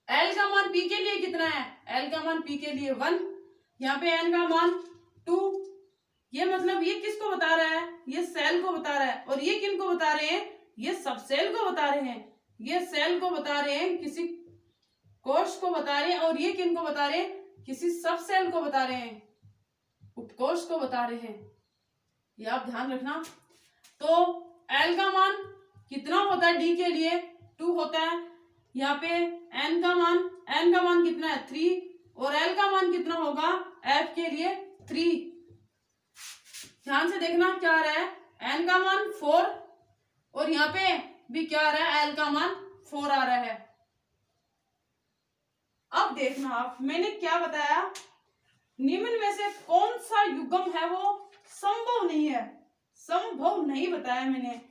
एल का मान पी के लिए कितना है, एल का मान पी के लिए 1, यहाँ पे एन का मान 2। ये मतलब ये किसको बता रहा है, ये सेल को बता रहा है, और ये किन को बता रहे हैं, ये सब सेल को बता रहे हैं, ये सेल को बता रहे हैं, किसी कोश को बता रहे हैं, और ये किन को बता रहे हैं, किसी सब सेल को बता रहे हैं, उपकोश को बता रहे हैं। ये आप ध्यान रखना। तो एल का मान कितना होता है, डी के लिए 2 होता है, यहाँ पे एन का मान कितना है 3, और एल का मान कितना होगा एफ के लिए 3। ध्यान से देखना क्या आ रहा है, एन का मान 4, और यहाँ पे भी क्या आ रहा है, एल का मान 4 आ रहा है। अब देखना आप, मैंने क्या बताया, निम्न में से कौन सा युग्म है वो संभव नहीं है, संभव नहीं बताया मैंने,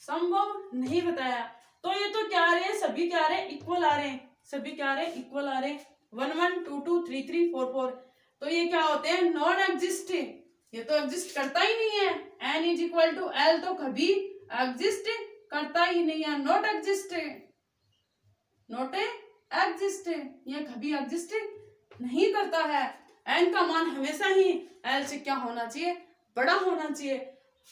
संभव नहीं बताया। तो ये तो क्या आ रहे हैं, सभी क्या आ रहे हैं, इक्वल आ रहे हैं, सभी क्या आ रहे हैं, इक्वल आ रहे हैं, 1 1 2 2 3 3 4 4। तो ये क्या होते हैं, नॉन एग्जिस्ट, ये तो एग्जिस्ट करता ही नहीं है। N is equal to L तो कभी एग्जिस्ट करता ही नहीं है, नॉट एग्जिस्ट, नॉट एग्जिस्ट, ये कभी एग्जिस्ट नहीं करता है। एन का मान हमेशा ही एल से क्या होना चाहिए, बड़ा होना चाहिए।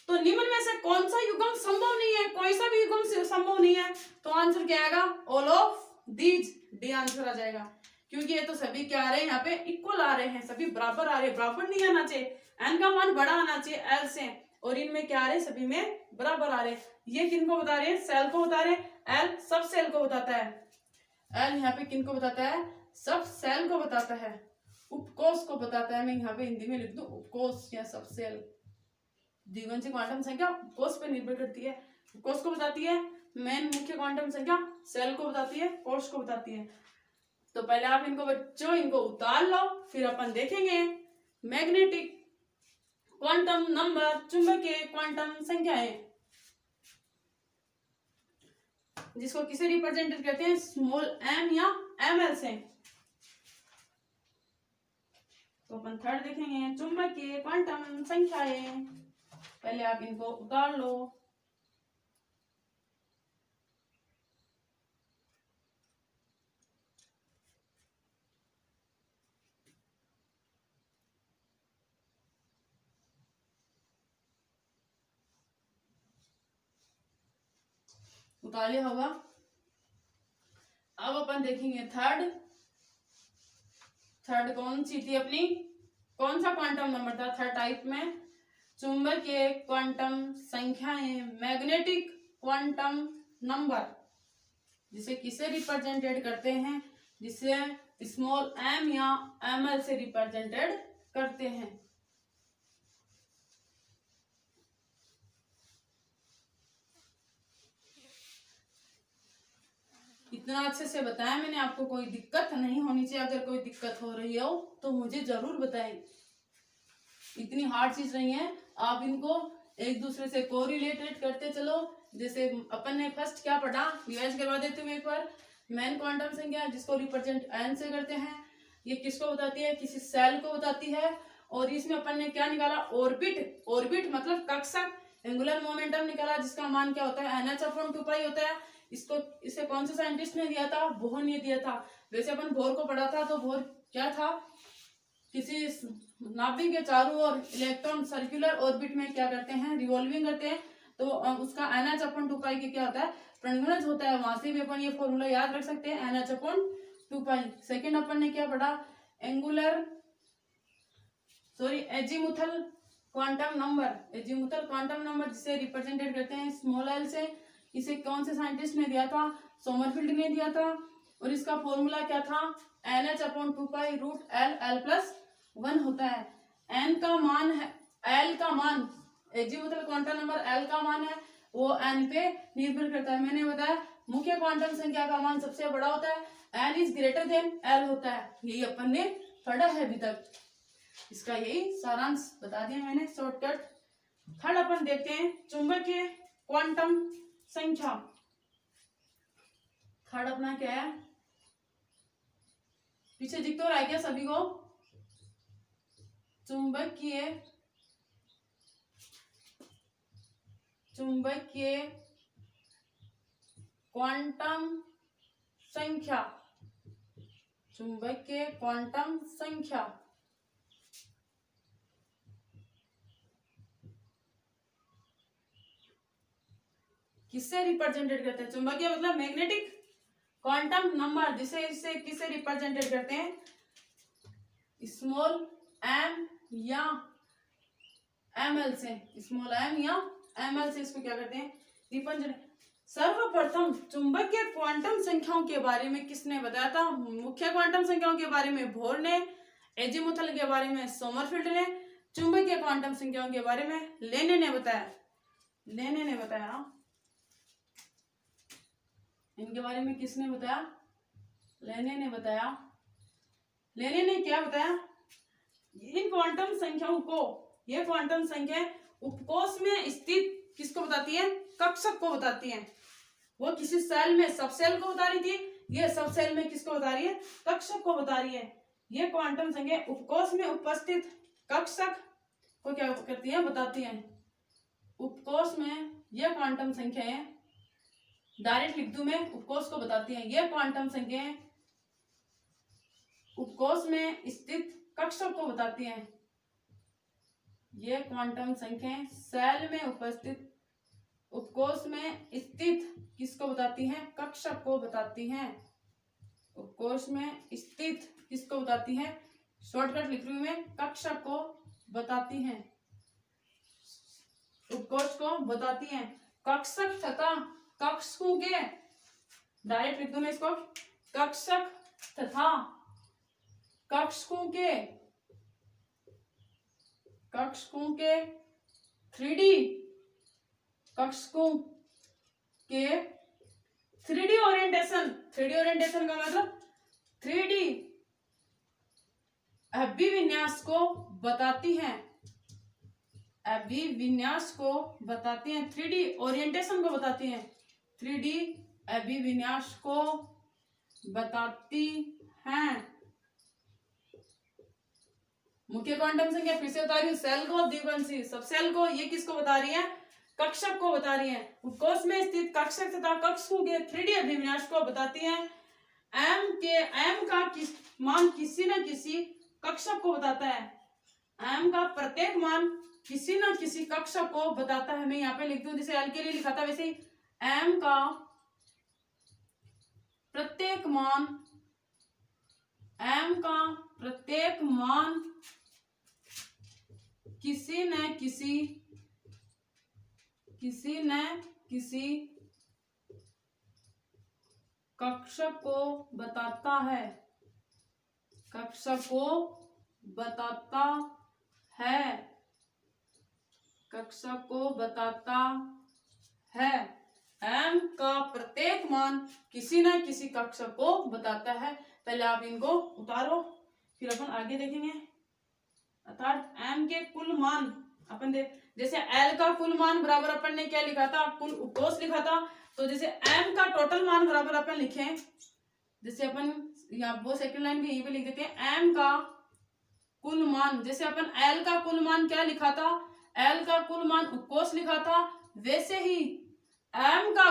तो निम्न में से कौन सा युग्म संभव नहीं है, कोई सा भी युग्म संभव नहीं है, तो आंसर क्या आएगा, all of these, d answer आ जाएगा। क्योंकि ये तो सभी क्या आ रहे हैं, यहाँ पे इक्वल आ रहे हैं, सभी बराबर आ रहे हैं, बराबर नहीं आना चाहिए, एन का मान बड़ा आना चाहिए एल से, और इनमें क्या आ रहे हैं, सभी में बराबर आ रहे हैं। ये किनको बता रहे हैं, सेल को बता रहे हैं, एल सब सेल को बताता है, एल यहाँ पे किनको बताता है, सब सेल को बताता है, उपकोष को बताता है। मैं यहाँ पे हिंदी में लिख दूं, उपकोष या सब सेल। द्विगुणित क्वांटम संख्या उपकोष पे निर्भर करती है, उपकोष को बताती है, मेन मुख्य क्वांटम संख्या सेल को बताती है, कोष को बताती है। तो पहले आप इनको बच्चों इनको उतार लो, फिर अपन देखेंगे मैग्नेटिक क्वांटम नंबर, चुंबकीय क्वांटम संख्याएं, जिसको किसे रिप्रेजेंट करते हैं, स्मॉल एम या एमएल से। तो अपन थर्ड देखेंगे चुंबकीय क्वांटम संख्याएं, पहले आप इनको उतार लो। उतार लिया होगा। अब अपन देखेंगे थर्ड कौन सी थी अपनी, कौन सा क्वांटम नंबर था थर्ड टाइप में, चुंबकीय क्वांटम संख्याएं, मैग्नेटिक क्वांटम नंबर, जिसे किसे रिप्रेजेंटेड करते हैं, जिसे स्मॉल एम या एमएल से रिप्रेजेंटेड करते हैं। इतना अच्छे से बताया मैंने आपको, कोई दिक्कत नहीं होनी चाहिए। अगर कोई दिक्कत हो रही हो तो मुझे जरूर बताएं, इतनी हार्ड चीज नहीं है। आप इनको एक दूसरे से कोरिलेटेड करते चलो। जैसे अपन ने फर्स्ट क्या पढ़ा, रिवाइज करवा देते हुए एक बार। मेन क्वांटम संख्या जिसको रिप्रेजेंट एन से करते हैं, ये किसको बताती है, किसी सेल को बताती है। और इसमें अपन ने क्या निकाला, ऑर्बिट, ऑर्बिट मतलब कक्षक, एंगुलर मोमेंटम निकाला, जिसका मान क्या होता है, NH/2π होता है। इसे कौन से साइंटिस्ट ने दिया था? बोहर ने दिया था। वैसे अपन बोहर को पढ़ा था, तो बोहर क्या था, किसी नाभिक के चारों ओर इलेक्ट्रॉन सर्कुलर ऑर्बिट में क्या करते हैं, रिवॉल्विंग करते हैं, तो उसका NH/2π के क्या होता है, प्रणगुणज होता है। वहां से भी अपन ये फॉर्मूला याद रख सकते हैं, NH/2π। सेकेंड अपन ने क्या पढ़ा, एजीमुथल क्वांटम नंबर जिसे रिप्रेजेंटेड करते हैं स्मॉल एल से। इसे कौन से साइंटिस्ट ने दिया था? सोमरफील्ड ने दिया था। और इसका फॉर्मूला क्या था? NH/2π √L+1 होता है। L का मान एजीमुथल क्वांटम नंबर L का मान है, वो N पे निर्भर करता है। मैंने बताया मुख्य क्वांटम संख्या का मान सबसे बड़ा होता है, N is greater then L होता है। यही अपन ने पढ़ा है अभी तक, इसका यही सारांश बता दिया मैंने शॉर्टकट। थर्ड अपन देखते हैं चुंबकीय क्वांटम संख्या। थर्ड अपना क्या है, पीछे दिख तो रहा है क्या सभी को? चुंबकीय क्वांटम संख्या। चुंबकीय क्वांटम संख्या किससे रिप्रेजेंटेड करते हैं? चुंबकीय मतलब मैग्नेटिक क्वांटम नंबर, जिसे इससे किससे रिप्रेजेंटेड करते हैं? स्मॉल m या ml से। स्मॉल m या ml से इसको क्या करते हैं, रिप्रेजेंट। सर्वप्रथम चुंबकीय क्वांटम संख्याओं के बारे में किसने बताया था? मुख्य क्वांटम संख्याओं के बारे में बोहर ने, एजीमुथल के बारे में सोमरफील्ड ने, चुंबकीय क्वांटम संख्याओं के बारे में लेने ने बताया। इनके बारे में किसने बताया? लेने ने बताया। लेने ने क्या बताया? इन क्वांटम संख्याओं को, ये क्वांटम संख्या उपकोष में स्थित किसको बताती है? कक्षक को बताती है। वो किसी सेल में सबसेल को बता रही थी, ये सबसेल में किसको बता रही है? कक्षक को बता रही है। ये क्वांटम संख्या उपकोष में उपस्थित कक्षक को क्या करती है? बताती है। उपकोष में ये क्वांटम संख्याएं, डायरेक्ट लिख दूं मैं, उपकोष को बताती हैं। ये क्वांटम संख्याएं उपकोष में स्थित कक्षक को बताती हैं। ये क्वांटम संख्याएं सेल में उपस्थित उपकोष में स्थित किसको बताती हैं? कक्षक को बताती हैं। उपकोष में स्थित किसको बताती हैं? शॉर्टकट लिख रही हूं मैं, कक्षक को बताती हैं। उपकोष को बताती हैं। कक्षक तथा कक्षकों के, डायरेक्ट लिख दूं मैं इसको, कक्षक तथा कक्षकों के 3D कक्षकों के 3D ओरिएंटेशन का मतलब 3D अभिविन्यास को बताती हैं। 3D ओरिएंटेशन को बताती हैं। 3D अभिविन्यास को बताती हैं। मुख्य क्वांटम संख्या फिर से बता रही हूँ, सेल को, द्विवंशी सब सेल को, ये किसको बता रही है? कक्षक को बता रही है। उपकोष में स्थित कक्षक तथा कक्षकों के 3D अभिविन्यास को बताती हैं। m का मान किसी न किसी कक्षक को बताता है। m का प्रत्येक मान किसी न किसी कक्षक को बताता है। मैं यहाँ पे लिख दूं, जैसे l के लिए लिखा था वैसे ही m का प्रत्येक मान किसी न किसी कक्षक को बताता है। कक्षक को बताता है। m का प्रत्येक मान किसी न किसी कक्षक को बताता है। पहले आप इनको उतारो, फिर अपन आगे देखेंगे। अर्थात m के कुल मान अपन जैसे l का कुल मान बराबर अपन ने क्या लिखा था? कुल उपकोष लिखा था। तो जैसे m का टोटल मान बराबर अपन लिखे, जैसे अपन यहाँ वो सेकंड लाइन भी यहीं पे लिख देते हैं, m का कुल मान, जैसे अपन l का कुल मान क्या लिखा था? l का कुल मान उपकोष लिखा था। वैसे ही एम का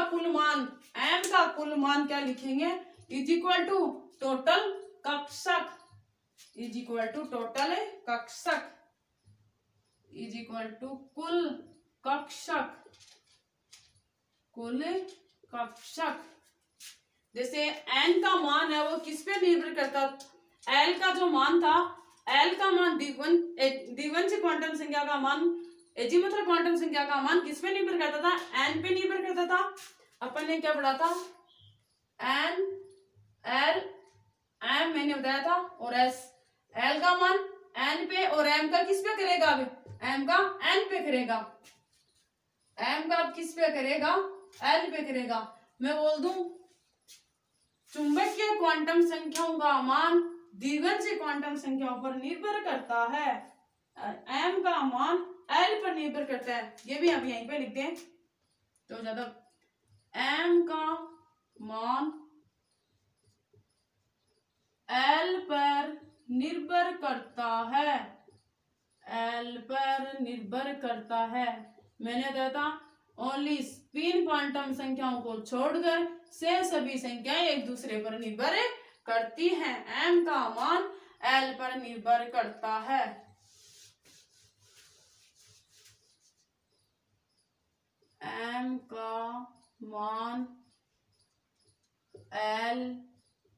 कुल मान क्या लिखेंगे, इज इक्वल टू टोटल कक्षक, इज इक्वल टू टोटल कक्षक, इज इक्वल टू कुल कक्षक, कुल कक्षक। जैसे एन का मान है वो किस पे निर्भर करता, एल का जो मान था, एल का मान D1 से क्वांटम संख्या का मान, मतलब क्वांटम संख्या का मान किस पे निर्भर करता था, एन पे निर्भर करता था। अपन ने क्या पढ़ा था, एन एल एम मैंने बताया था, और एस, एल का मान एन पे और एम का किस पे करेगा, अभी एम का एन पे करेगा, एम का अब किस पे करेगा, एल पे करेगा। मैं बोल दूं चुंबकीय क्वांटम संख्याओं का मान द्विगुण से क्वांटम संख्याओं पर निर्भर करता है, एम का मान एल पर निर्भर करता है। ये भी हम यहीं पे लिखते हैं तो ज्यादा, एम का मान एल पर निर्भर करता है, एल पर निर्भर करता है। मैंने बताया था ओनली स्पिन क्वांटम संख्याओं को छोड़कर से सभी संख्याएं एक दूसरे पर निर्भर करती हैं। एम का मान एल पर निर्भर करता है। एम का मान एल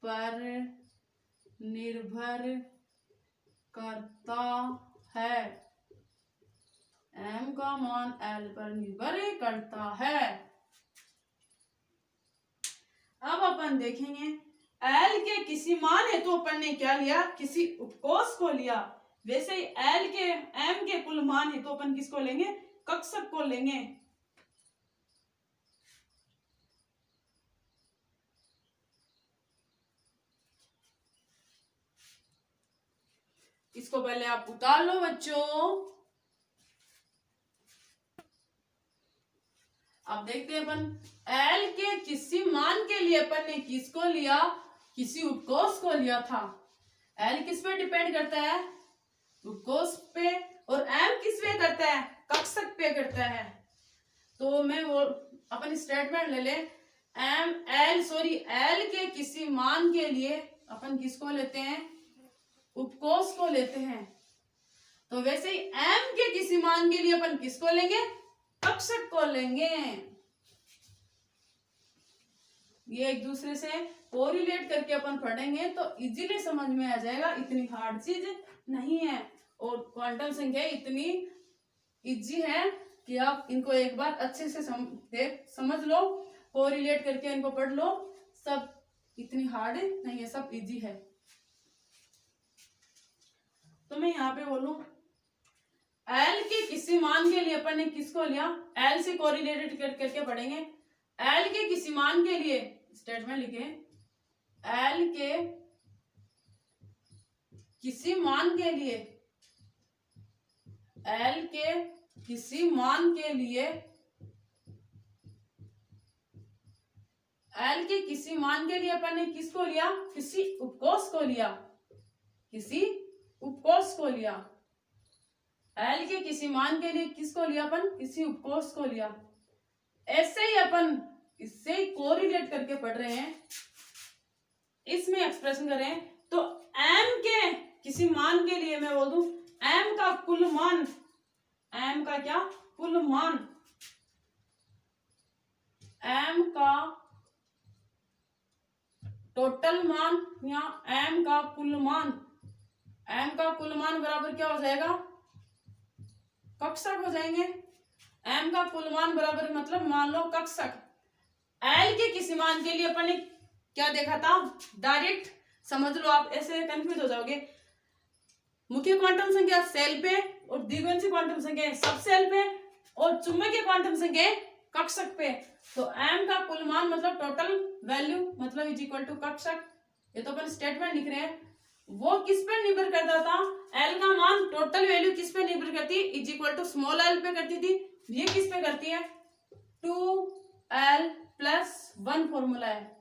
पर निर्भर करता है, एम का मान एल पर निर्भर करता है। अब अपन देखेंगे एल के किसी मान है तो अपन ने क्या लिया, किसी उपकोष को लिया। वैसे ही एल के एम के कुल मान है तो अपन किसको लेंगे, कक्षक को लेंगे। इसको पहले आप उतार लो बच्चों। अब देखते हैं अपन एल के किसी मान के लिए अपन ने किसको लिया, किसी उपकोष को लिया था। एल किस पे डिपेंड करता है, उपकोष पे, और एम किस पे करता है, कक्षक पे करता है। तो मैं वो अपन स्टेटमेंट ले ले, एल के किसी मान के लिए अपन किसको लेते हैं, उपकोष को लेते हैं। तो वैसे ही एम के किसी मान के लिए अपन किसको लेंगे, कक्षक को लेंगे। ये एक दूसरे से कोरिलेट करके अपन पढ़ेंगे तो इजीली समझ में आ जाएगा, इतनी हार्ड चीज नहीं है। और क्वांटम संख्या इतनी इजी है कि आप इनको एक बार अच्छे से समझ लो, कोरिलेट करके इनको पढ़ लो। सब इतनी हार्ड नहीं है, सब इजी है। तो मैं यहाँ पे बोलूं एल के किसी मान के लिए अपन ने किसको लिया, एल से कोरिलेटेड करके पढ़ेंगे। एल के किसी मान के लिए स्टेटमेंट लिखे, एल के किसी मान के लिए, एल के किसी मान के लिए, एल के किसी मान के लिए अपन ने किसको लिया, किसी उपकोष को लिया, किसी उपकोष को लिया। एल के किसी मान के लिए किसको लिया अपन, किसी उपकोष को लिया। ऐसे ही अपन इससे कोरिलेट करके पढ़ रहे हैं, इसमें एक्सप्रेशन करें तो एम के किसी मान के लिए मैं बोल दूं एम का कुल मान, एम का क्या, कुल मान, एम का टोटल मान या एम का कुल मान, एम का कुल मान बराबर क्या हो जाएगा, कक्षक हो जाएंगे। एम का कुल मान बराबर मतलब मान लो कक्षक। एल के किसी मान के लिए अपन ने क्या देखा था, डायरेक्ट समझ लो, आप ऐसे कंफ्यूज हो जाओगे। मुख्य क्वांटम संख्या सेल पे और द्विगुणित क्वांटम संख्या सब सेल पे और चुंबकीय क्वांटम संख्या कक्षक पे। तो एम का कुल मान मतलब टोटल वैल्यू मतलब इज इक्वल टू कक्षक। ये तो अपन स्टेटमेंट लिख रहे हैं, वो किस पे निर्भर करता था, एल का मान टोटल वैल्यू किस पे निर्भर करती है, is equal to small L पे करती थी। ये किस पे करती है, 2l+1 फॉर्मूला है,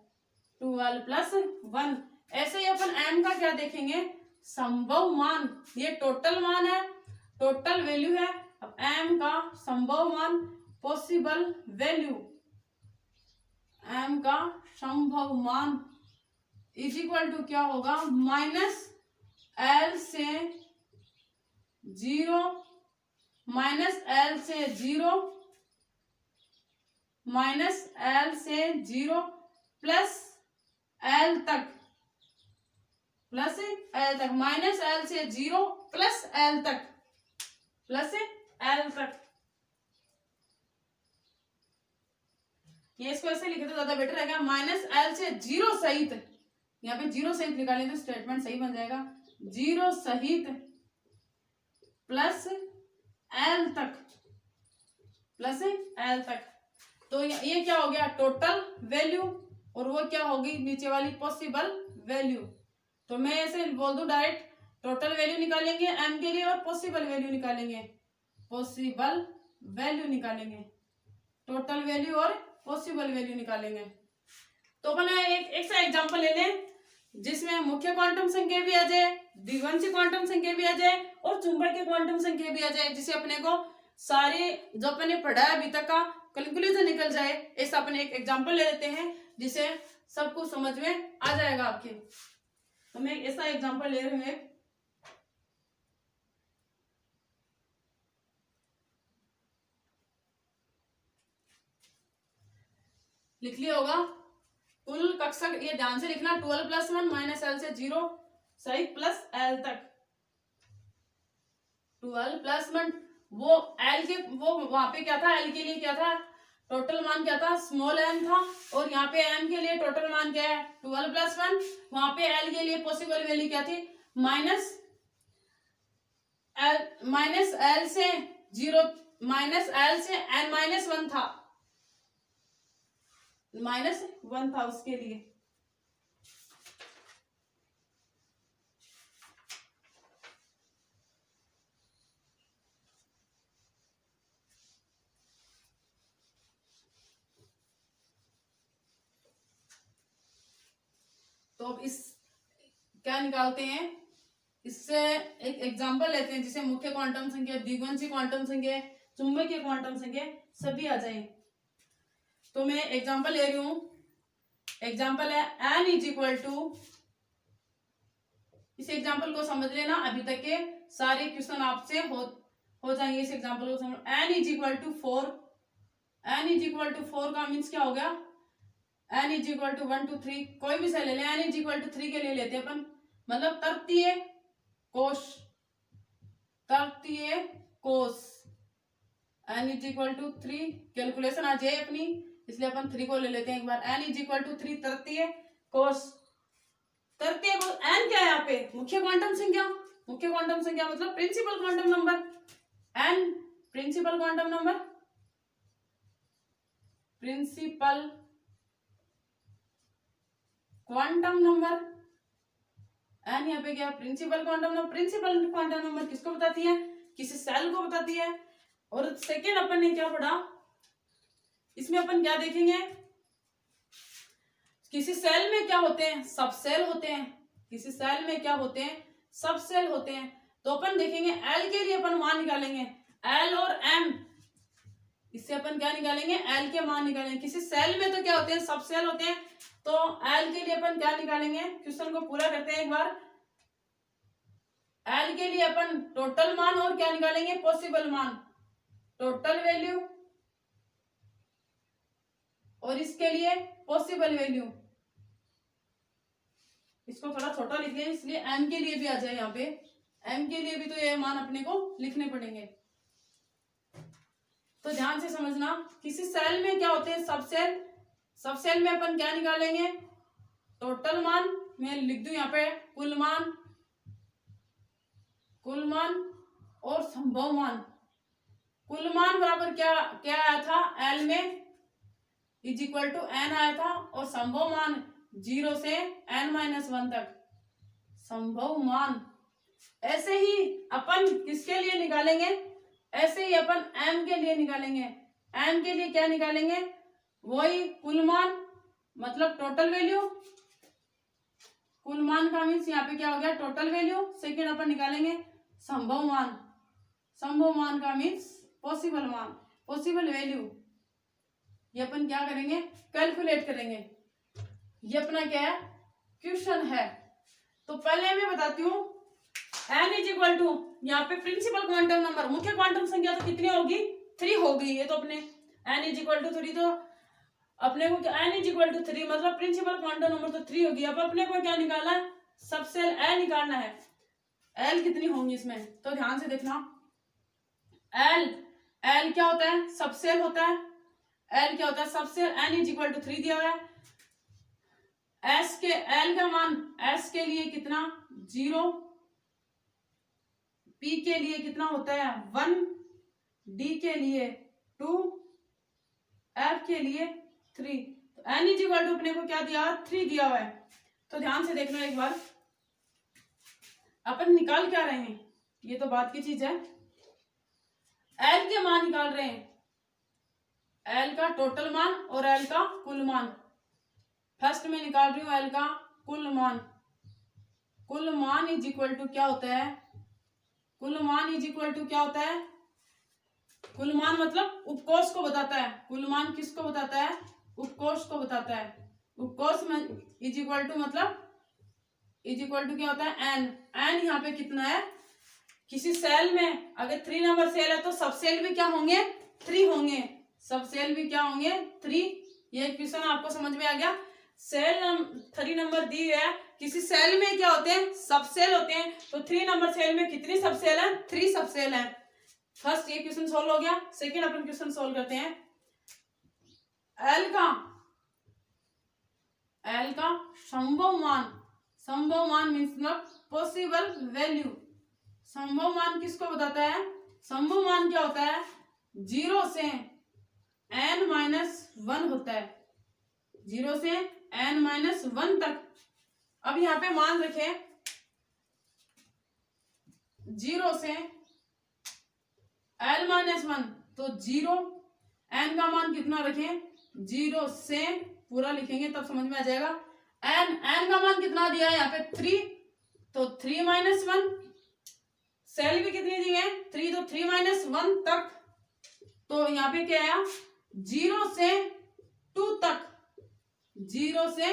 2l+1। ऐसे ही अपन एम का क्या देखेंगे, संभव मान। ये टोटल मान है, टोटल वैल्यू है। अब एम का संभव मान, पॉसिबल वैल्यू, m का संभव मान इज इक्वल टू क्या होगा, माइनस l से 0, माइनस l से 0, माइनस l से 0 प्लस l तक, प्लस l तक, माइनस l से 0 प्लस l तक, प्लस l तक। ये इसको ऐसे लिखे तो ज्यादा बेटर रहेगा, माइनस l से 0 सहित, यहाँ पे 0 सहित निकालेंगे तो स्टेटमेंट सही बन जाएगा, 0 सहित प्लस l तक, प्लस l तक। तो ये क्या हो गया, टोटल वैल्यू, और वो क्या होगी नीचे वाली पॉसिबल वैल्यू। तो मैं ऐसे बोल दूं डायरेक्ट, टोटल वैल्यू निकालेंगे m के लिए और पॉसिबल वैल्यू निकालेंगे, पॉसिबल वैल्यू निकालेंगे, टोटल वैल्यू और पॉसिबल वैल्यू निकालेंगे। तो अपन एक सा एग्जांपल ले लें जिसमें मुख्य क्वांटम संख्या भी आ जाए, द्विघांसी क्वांटम संख्या भी आ जाए और चुंबकीय क्वांटम संख्या भी आ जाए, जिसे अपने को सारे जो अपने पढ़ा है अभी तक का कैलकुलेशन निकल जाए। ऐसा अपन एक एग्जांपल ले लेते हैं जिसे सब कुछ समझ में आ जाएगा आपके। तो मैं ऐसा एग्जांपल ले रही हूँ, लिख लिया होगा कुल कक्षा, ये ध्यान से लिखना, 12 + 1 माइनस l से 0 सही प्लस l तक, 12 + 1, वो l के वो वहां पे क्या था, l के लिए क्या था, टोटल मान क्या था, स्मॉल m था, और यहाँ पे m के लिए टोटल मान क्या है 12 + 1, वहां पे l के लिए पॉसिबल वैल्यू क्या थी, माइनस l से 0, माइनस l से n-1 था, -1 था उसके लिए। तो अब इस क्या निकालते हैं, इससे एक एग्जांपल लेते हैं जिसे मुख्य क्वांटम संख्या, द्विघांसी क्वांटम संख्या, चुंबकीय क्वांटम संख्या सभी आ जाए। तो मैं एग्जांपल ले रही हूं, एग्जांपल है n इज इक्वल टू, इस एग्जांपल को समझ लेना, अभी तक के सारे क्वेश्चन आपसे हो जाएंगे इस एग्जांपल को समझ। n is equal to 4, n is equal to 4 का मीन्स क्या हो गया, n इज इक्वल टू 1 2 3, कोई भी सही ले लें, n इज इक्वल टू 3 के लिए लेते हैं अपन, मतलब तृतीय कोश, तृतीय कोश, n is equal to 3, calculation आ जाए अपनी, इसलिए अपन 3 को ले लेते हैं एक बार, n इज इक्वल टू 3 तृतीय कोश, तृतीय कोश, n क्या है यहाँ पे, मुख्य क्वांटम संख्या, मुख्य क्वांटम संख्या मतलब principal quantum number, n principal quantum number, principal quantum number, n यहाँ पे क्या, principal quantum number. Principal quantum number किसको बताती है, किसी सेल को बताती है। और सेकेंड अपन ने क्या पढ़ा, इसमें अपन क्या देखेंगे, किसी सेल में क्या होते हैं, सब सेल होते हैं, किसी सेल में क्या होते हैं, सब सेल होते हैं। तो अपन देखेंगे L के लिए अपन मान निकालेंगे, L और M, इससे अपन क्या निकालेंगे, L के मान निकालेंगे। किसी सेल में तो क्या होते हैं, सब सेल होते हैं, तो L के लिए अपन क्या निकालेंगे, क्वेश्चन को पूरा करते हैं एक बार। L के लिए अपन टोटल मान और क्या निकालेंगे, पॉसिबल मान, टोटल वैल्यू, और इसके लिए पॉसिबल वैल्यू। इसको थोड़ा छोटा लिख लें, इसलिए m के लिए भी आ जाए, यहाँ पे m के लिए भी तो ये मान अपने को लिखने पड़ेंगे। तो ध्यान से समझना, किसी सेल में क्या होते हैं, सब सेल, सब सेल में अपन क्या निकालेंगे, टोटल मान, मैं लिख दूं यहाँ पे कुल मान, कुल मान और संभव मान। कुल मान बराबर क्या क्या आया था, L में इज इक्वल टू n आया था, और संभव मान 0 से n-1 तक, संभव मान। ऐसे ही अपन किसके लिए निकालेंगे, ऐसे ही अपन m के लिए निकालेंगे। m के लिए क्या निकालेंगे, वही कुल मान मतलब टोटल वैल्यू, कुल मान का मीन्स यहाँ पे क्या हो गया, टोटल वैल्यू। सेकेंड अपन निकालेंगे संभव मान, संभव मान का मीन्स पॉसिबल मान, पॉसिबल वैल्यू। ये अपन क्या करेंगे, कैलकुलेट करेंगे। ये अपना क्या है, क्वेश्चन है। तो पहले मैं बताती हूँ n इज इक्वल टू, यहाँ पे प्रिंसिपल क्वांटम नंबर, मुख्य क्वांटम संख्या तो कितनी होगी, 3 होगी। ये तो अपने n इज इक्वल टू 3, तो अपने को n इज इक्वल टू 3 मतलब प्रिंसिपल क्वांटम नंबर तो 3 होगी। अब अपने को क्या निकालना है, सबसेल l निकालना है। l कितनी होंगी इसमें, तो ध्यान से देखना। l क्या होता है, सबसेल होता है। l क्या होता है, subshell. n is equal to 3 दिया हुआ है। s के l का मान, s के लिए कितना 0, p के लिए कितना होता है 1, d के लिए 2, f के लिए 3। तो n इज इक्वल टू अपने को क्या दिया, 3 दिया हुआ है। तो ध्यान से देखना एक बार, अपन निकाल क्या रहे हैं, ये तो बात की चीज है। l के मान निकाल रहे हैं, l का टोटल मान और l का कुल मान। फर्स्ट में निकाल रही हूं l का कुल मान। कुल मान इज इक्वल टू क्या होता है, कुल मान इज इक्वल टू क्या होता है, कुल मान मतलब उपकोष को बताता है। कुल मान किसको बताता है, उपकोष को बताता है। उपकोष में इज इक्वल टू मतलब इज इक्वल टू क्या होता है, n। n यहाँ पे कितना है, किसी सेल में अगर 3 नंबर सेल है तो सब सेल भी क्या होंगे, 3 होंगे। सब सेल भी क्या होंगे, 3। ये क्वेश्चन आपको समझ में आ गया। सेल 3 नंबर दी है, किसी सेल में क्या होते हैं, सब सेल होते हैं। तो 3 नंबर सेल में कितनी सब सेल है, 3 सब सेल है। फर्स्ट ये क्वेश्चन सॉल्व हो गया। सेकंड अपन क्वेश्चन सॉल्व करते हैं। एल का संभव मान, संभव मान मीन्स पॉसिबल वैल्यू। संभव मान किसको बताता है, संभव मान क्या होता है, 0 से n-1 होता है। 0 से n-1 तक। अब यहाँ पे मान रखें 0 से l-1, तो 0, n का मान कितना रखें, 0 से पूरा लिखेंगे तब समझ में आ जाएगा। n का मान कितना दिया है यहाँ पे 3, तो 3-1। सेल भी कितनी दी है, 3, तो 3-1 तक। तो यहाँ पे क्या आया, 0 से 2 तक। 0 से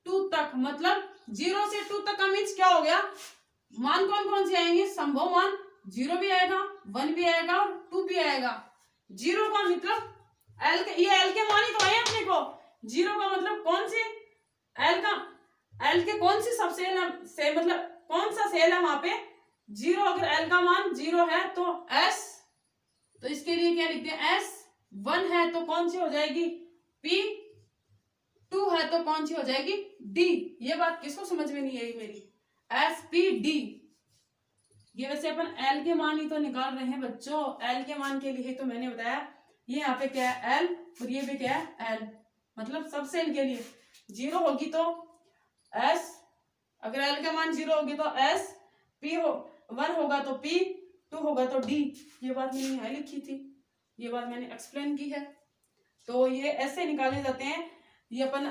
2 तक मतलब 0 से 2 तक का मीन्स क्या हो गया, मान कौन कौन से आएंगे, संभव मान 0 भी आएगा, 1 भी आएगा और 2 भी आएगा। 0 का मतलब l के, ये l के मान ही तो आए अपने को। 0 का मतलब कौन से, l के कौन सी सब सेल से, मतलब कौन सा सेल है वहां पे 0। अगर l का मान 0 है तो s, तो इसके लिए क्या लिखते हैं, s। 1 है तो कौन सी हो जाएगी p, 2 है तो कौन सी हो जाएगी d। ये बात किसको समझ में नहीं आई मेरी, s p d। ये वैसे अपन l के मान ही तो निकाल रहे हैं बच्चों, l के मान के लिए तो मैंने बताया। ये यहाँ पे क्या है l और ये भी क्या है l, मतलब सब सेल के लिए 0 होगी तो s, अगर l का मान 0 होगी तो s, p 1 होगा तो p, 2 होगा तो d। ये बात मैंने यहाँ लिखी थी, ये बात मैंने एक्सप्लेन की है। तो ये ऐसे निकाले जाते हैं। ये अपन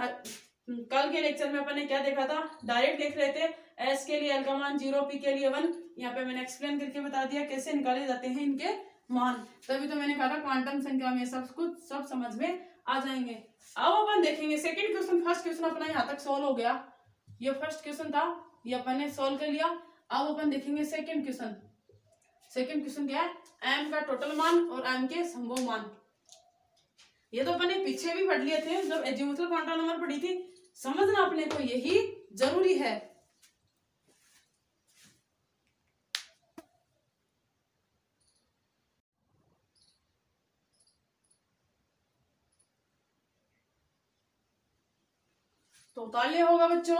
कल के लेक्चर में अपन ने क्या देखा था, डायरेक्ट देख रहे थे, s के लिए l का मान 0, p के लिए 1। यहाँ पे मैंने एक्सप्लेन करके बता दिया कैसे निकाले जाते हैं इनके मान। तभी तो मैंने कहा था क्वांटम संख्या में सब कुछ सब समझ में आ जाएंगे। अब अपन देखेंगे सेकंड क्वेश्चन। फर्स्ट क्वेश्चन अपना यहाँ तक सोल्व हो गया, ये फर्स्ट क्वेश्चन था, ये अपन ने सोल्व कर लिया। अब अपन देखेंगे सेकंड क्वेश्चन। सेकंड क्वेश्चन क्या है, m का टोटल मान और m के संभव मान। ये तो अपन ने पीछे भी पढ़ लिए थे जब एजिमुथल क्वांटम नंबर पढ़ी थी। समझना अपने को यही जरूरी है। तो उतार होगा बच्चों।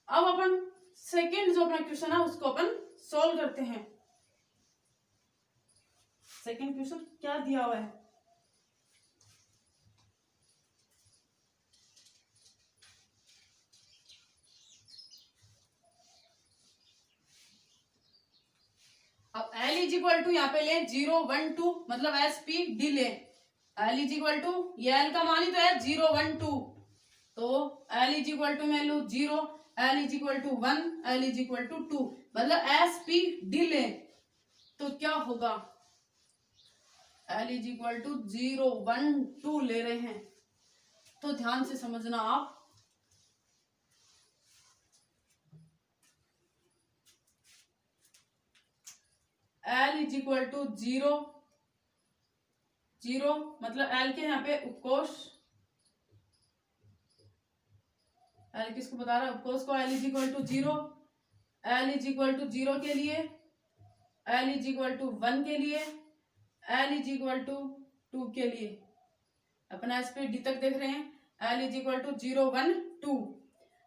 अब अपन सेकंड जो अपना क्वेश्चन है उसको अपन सॉल्व करते हैं। सेकंड क्वेश्चन क्या दिया हुआ है, अब L इज इक्वल टू यहाँ पे ले 0, 1, 2 मतलब एस पी डी ले। L इज इक्वल टू, ये L का मान ही तो है 0, 1, 2, तो L इज इक्वल टू मैं लू 0, L is equal to 1, L is equal to 2 मतलब एस पी डी ले। तो क्या होगा, L इज इक्वल टू 0 1 2 ले रहे हैं तो ध्यान से समझना आप। L इज इक्वल टू 0 0 मतलब L के यहाँ पे उपकोष, L किसको बता रहा है, उपकोष को। L is equal to 0, L is equal to 0 के लिए, L इज इक्वल टू 1 के लिए, L इज इक्वल टू 2 के लिए। अपना इस पे डी तक देख रहे हैं। L is equal to 0 1 2।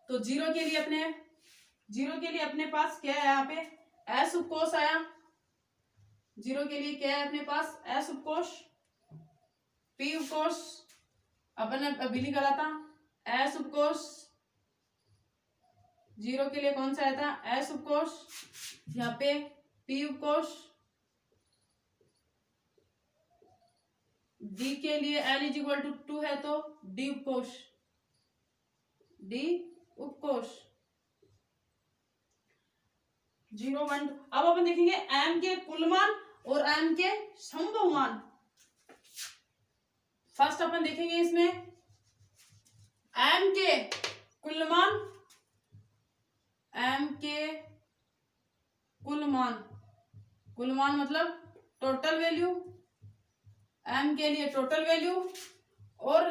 तो 0 के लिए अपने पास क्या है, यहाँ पे S उपकोष आया। 0 के लिए क्या है अपने पास, S उपकोष, P उपकोष अपन अभी निकाला था, S उपकोष। 0 के लिए कौन सा आया था, S उपकोष, यहाँ पे P उपकोष। D के लिए L इज इक्वल टू 2 है तो D उपकोष, D उपकोष 0 1 2। अब अपन देखेंगे M के कुल मान और M के संभव मान। फर्स्ट अपन देखेंगे इसमें M के कुल मान, M के कुल मान मतलब टोटल वैल्यू, M के लिए टोटल वैल्यू और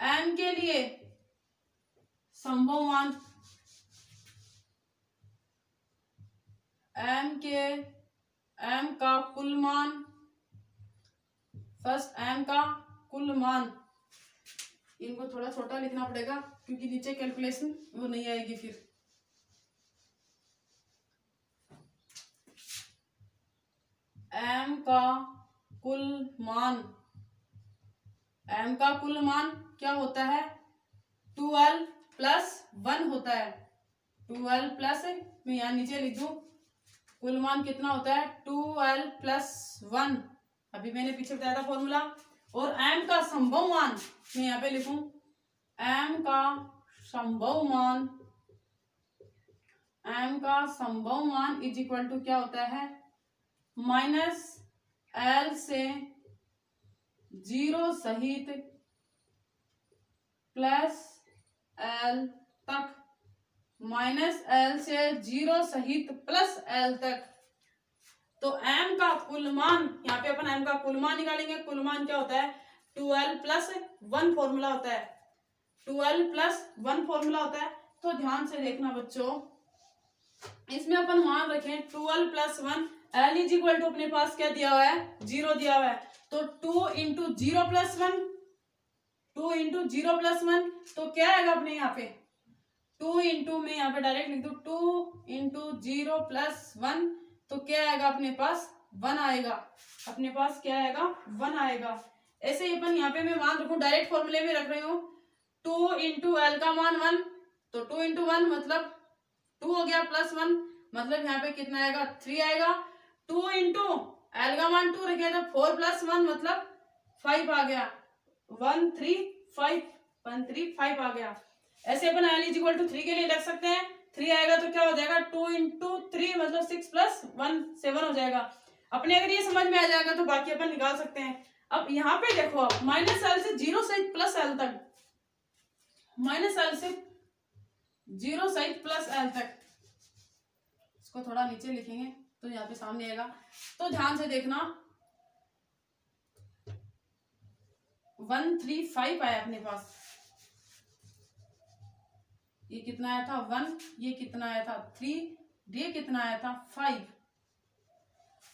M के लिए संभव मान। M का कुल मान, फर्स्ट M का कुल मान, इनको थोड़ा छोटा लिखना पड़ेगा क्योंकि नीचे कैलकुलेशन वो नहीं आएगी फिर। M का कुल मान, M का कुल मान क्या होता है, 12 प्लस 1 होता है। 12 प्लस, मैं यहाँ नीचे लिख दूं, कुल मान कितना होता है 12 प्लस 1, अभी मैंने पीछे बताया था फॉर्मूला। और M का संभव मान मैं यहाँ पे लिखूं, M का संभव मान इज इक्वल टू क्या होता है, माइनस L से 0 सहित प्लस L तक, माइनस L से 0 सहित प्लस L तक। तो M का कुल मान, यहाँ पे अपन M का कुल मान निकालेंगे। कुल मान क्या होता है, 12 प्लस 1 फॉर्मूला होता है, 12 प्लस 1 फॉर्मूला होता है। तो ध्यान से देखना बच्चों, इसमें अपन मान रखें 12 plus 1, L is equal to अपने पास क्या दिया हुआ है, 0 दिया हुआ है। तो 2 इंटू 0 प्लस 1, 2 इंटू 0 प्लस 1 तो क्या आएगा अपने यहाँ पे, 2 इंटू, मैं यहाँ पे डायरेक्ट लिख दूं, 2 इंटू 0 प्लस 1 तो क्या आएगा अपने पास, 1 आएगा। अपने पास क्या आएगा, 1 आएगा। ऐसे ही अपन यहाँ पे मैं मान रखूं, डायरेक्ट फॉर्मूले में रख रही हूँ, 2 इंटू एल का मान 1, तो 2 इंटू 1 मतलब 2 हो गया, प्लस 1 मतलब यहाँ पे कितना आएगा, 3 आएगा। 2 इंटू एल का मान 2 रखे तो 4 प्लस 1 मतलब 5 आ गया, 1 3 5, 1 3 5 आ गया। ऐसे अपन एल इज इक्वल टू 3 के लिए लिख सकते हैं, 3 आएगा तो क्या हो जाएगा, 2 इंटू 3 मतलब 6 प्लस 1 7 हो जाएगा। अपने अगर ये समझ में आ जाएगा तो बाकी अपन निकाल सकते हैं। अब यहाँ पे देखो आप, माइनस एल से 0 सहित प्लस एल तक, माइनस एल से 0 सहित प्लस एल तक, इसको थोड़ा नीचे लिखेंगे तो यहाँ पे सामने आएगा। तो ध्यान से देखना, 1 3 5 आया अपने पास, ये कितना आया था 1, ये कितना आया था 3, ये कितना आया था 5।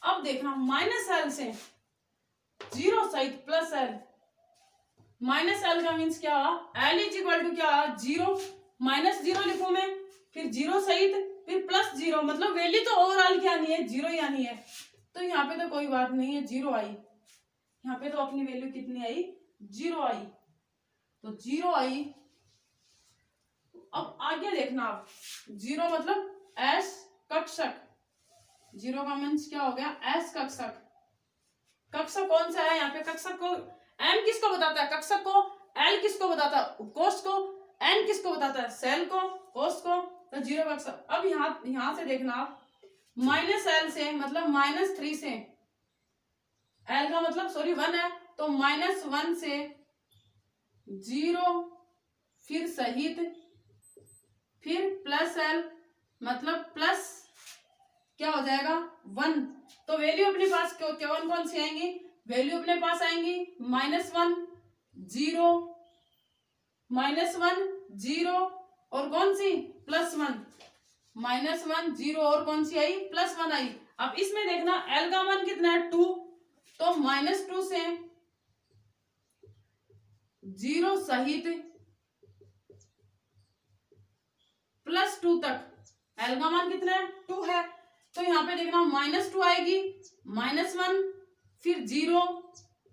अब देखना माइनस एल से 0 सहित प्लस एल, माइनस एल का मीन्स क्या हुआ, एल इज इक्वल टू क्या हुआ 0, माइनस 0 लिखूं मैं, फिर 0 सहित फिर प्लस 0, मतलब वैल्यू तो ओवरऑल क्या आनी है, 0 ही आनी है। तो यहाँ पे तो कोई बात नहीं है, 0 आई, यहाँ पे तो अपनी वैल्यू कितनी आई, 0 आई, तो 0 आई। अब आगे देखना आप, 0 मतलब एस कक्षक, 0 का मीन्स क्या हो गया, एस कक्षक। कक्षक कौन सा है यहाँ पे, कक्षक को एम किसको बताता है, कक्षक को, एल किसको बताता है, उपकोष को, एन किसको बताता है, सेल को, कोष को, तो 0 कक्षक। अब यहाँ से देखना आप, माइनस एल से मतलब -3 से एल का मतलब सॉरी 1 है, तो -1 से 0 फिर सहित फिर प्लस एल मतलब प्लस क्या हो जाएगा 1। तो वैल्यू अपने पास कौन कौन सी आएंगी, वैल्यू अपने पास आएंगी -1 0 -1 0 और कौन सी +1 -1 0 और कौन सी आई +1 आई। अब इसमें देखना एल का मान कितना है 2, तो -2 से 0 सहित +2 तक एल का मान कितना है 2 है, तो यहाँ पे देखना -2 आएगी -1 फिर 0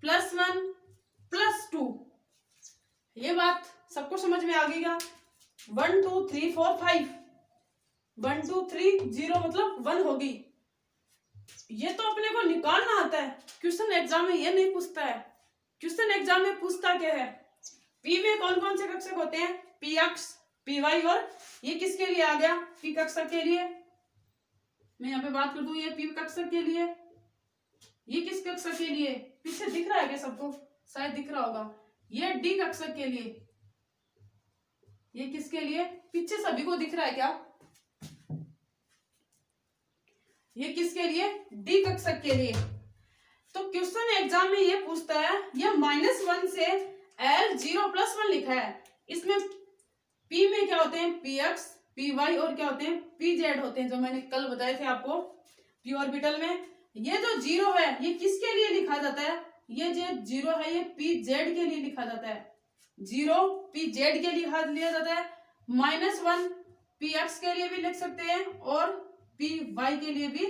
+1 +2। ये बात सबको समझ में आ गई क्या? 1 2 3 4 5 1 2 3 0 मतलब 1 होगी। ये तो अपने को निकालना आता है, क्वेश्चन एग्जाम में ये नहीं पूछता है। क्वेश्चन एग्जाम में पूछता क्या है, पी में कौन कौन से कक्षक होते हैं, पी एक्स पी वाई, और ये किसके लिए आ गया पी कक्षक के लिए। मैं यहाँ पे बात कर दूं ये पी कक्षक के लिए, ये किस कक्षक के लिए, पीछे दिख रहा है क्या सबको, शायद दिख रहा होगा। ये डी कक्षक के लिए, ये किसके लिए, पीछे सभी को दिख रहा है क्या, ये किसके लिए डी कक्षक के लिए। तो क्वेश्चन एग्जाम में ये पूछता है, ये -1 से L 0 +1 लिखा है, इसमें P में क्या होते हैं पी एक्स पी वाई और क्या होते हैं पी जेड होते हैं, जो मैंने कल बताए थे आपको पी ऑर्बिटल में। ये जो 0 है ये किसके लिए लिखा जाता है, ये जो 0 है ये पी जेड के लिए लिखा जाता है, 0 पी जेड के लिए लिया जाता है। -1 पी एक्स के लिए भी लिख सकते हैं और पी वाई के लिए भी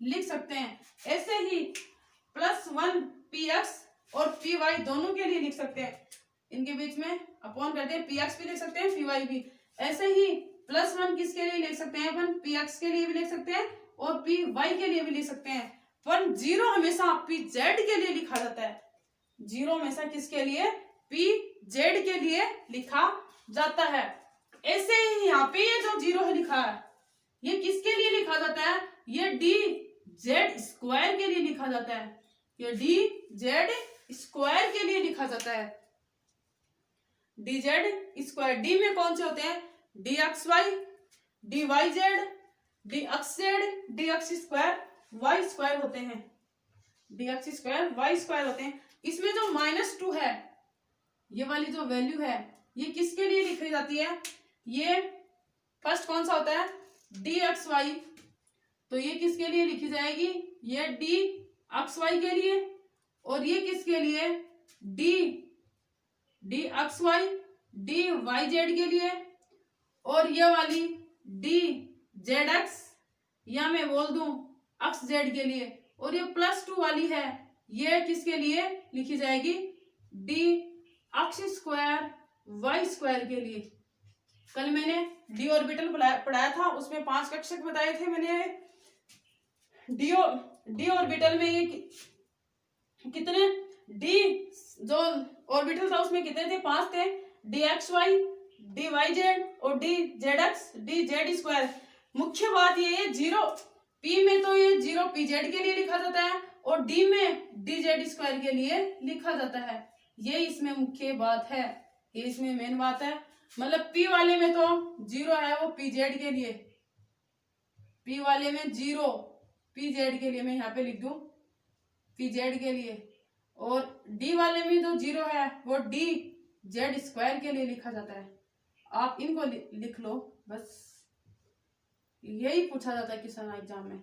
लिख सकते हैं। ऐसे ही +1 पी एक्स और पी वाई दोनों के लिए लिख सकते हैं, इनके बीच में अपॉन करते हैं, पी एक्स भी लिख सकते हैं पी वाई भी। ऐसे ही +1 किसके लिए लिख सकते हैं अपन, पी एक्स के लिए भी लिख सकते हैं और पी वाई के लिए भी लिख सकते हैं। पर 0 हमेशा पी जेड के लिए लिखा जाता है, 0 हमेशा किसके लिए पी जेड के लिए लिखा जाता है। ऐसे ही यहाँ पे ये जो 0 है लिखा है ये किसके लिए लिखा जाता है, ये डी जेड स्क्वायर के लिए लिखा जाता है, ये डी जेड स्क्वायर के लिए लिखा जाता है। डी जेड स्क्वायर, डी में कौन से होते हैं, D x Y D Y Z D X Z D x square Y square होते हैं, D x square Y square होते हैं। इसमें जो -2 है ये वाली जो वैल्यू है ये किसके लिए लिखी जाती है, ये फर्स्ट कौन सा होता है डी एक्स वाई, तो ये किसके लिए लिखी जाएगी, ये डी एक्स वाई के लिए, और ये किसके लिए D x Y D Y Z के लिए, और ये वाली डी जेड एक्स या मैं बोल दूं एक्स जेड के लिए, और ये +2 वाली है ये किसके लिए लिखी जाएगी, D x square Y square के लिए। कल मैंने डी ऑर्बिटल पढ़ाया था, उसमें 5 कक्षक बताए थे मैंने। डी ऑर्बिटल में ये कितने डी जो ऑर्बिटल था उसमें कितने थे, 5 थे, d x Y D Y z और d z x d z square. मुख्य बात ये है 0 पी में तो ये 0 पी जेड के लिए लिखा जाता है और डी में डी जेड स्क्वायर के लिए लिखा जाता है। ये इसमें मुख्य बात है, ये इसमें मेन बात है। मतलब पी वाले में तो 0 है वो पी जेड के लिए, पी वाले में 0 पी जेड के लिए मैं यहाँ पे लिख दूं पी जेड के लिए, और डी वाले में तो 0 है वो डी जेड स्क्वायर के लिए लिखा जाता है। आप इनको लिख लो बस, यही पूछा जाता है क्वेश्चन एग्जाम में।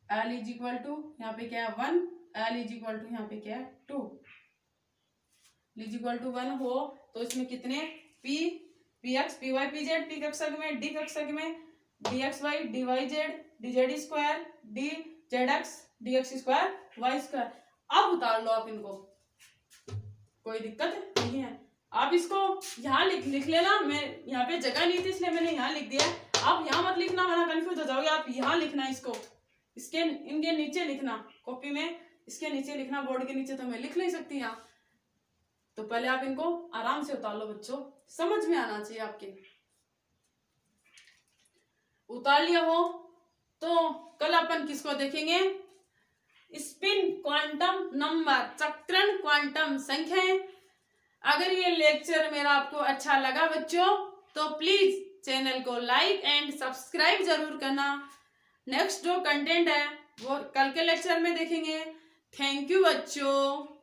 L इज इक्वल टू यहाँ पे क्या है 1, L इज इक्वल टू यहाँ पे क्या है 2, इज इक्वल टू 1 हो तो इसमें कितने p p x p y p z, p कक्षक में डी कक्षक में d x Y D Y Z d z square d z x d x square Y square. अब उतार लो आप इनको, कोई दिक्कत नहीं है। आप इसको यहाँ लिख लेना, मैं यहाँ पे जगह नहीं थी इसलिए मैंने यहाँ लिख दिया। आप यहाँ मत लिखना वरना कंफ्यूज हो जाओगे, आप यहाँ लिखना इसको, इसके इनके नीचे लिखना कॉपी में, इसके नीचे लिखना, बोर्ड के नीचे तो मैं लिख नहीं सकती यहाँ। तो पहले आप इनको आराम से उतार लो बच्चों, समझ में आना चाहिए आपके। उतार लिया हो तो कल अपन किसको देखेंगे? स्पिन क्वांटम नंबर, चक्रण क्वांटम संख्याएं। अगर ये लेक्चर मेरा आपको अच्छा लगा बच्चों तो प्लीज चैनल को लाइक एंड सब्सक्राइब जरूर करना। नेक्स्ट जो कंटेंट है वो कल के लेक्चर में देखेंगे। थैंक यू बच्चों।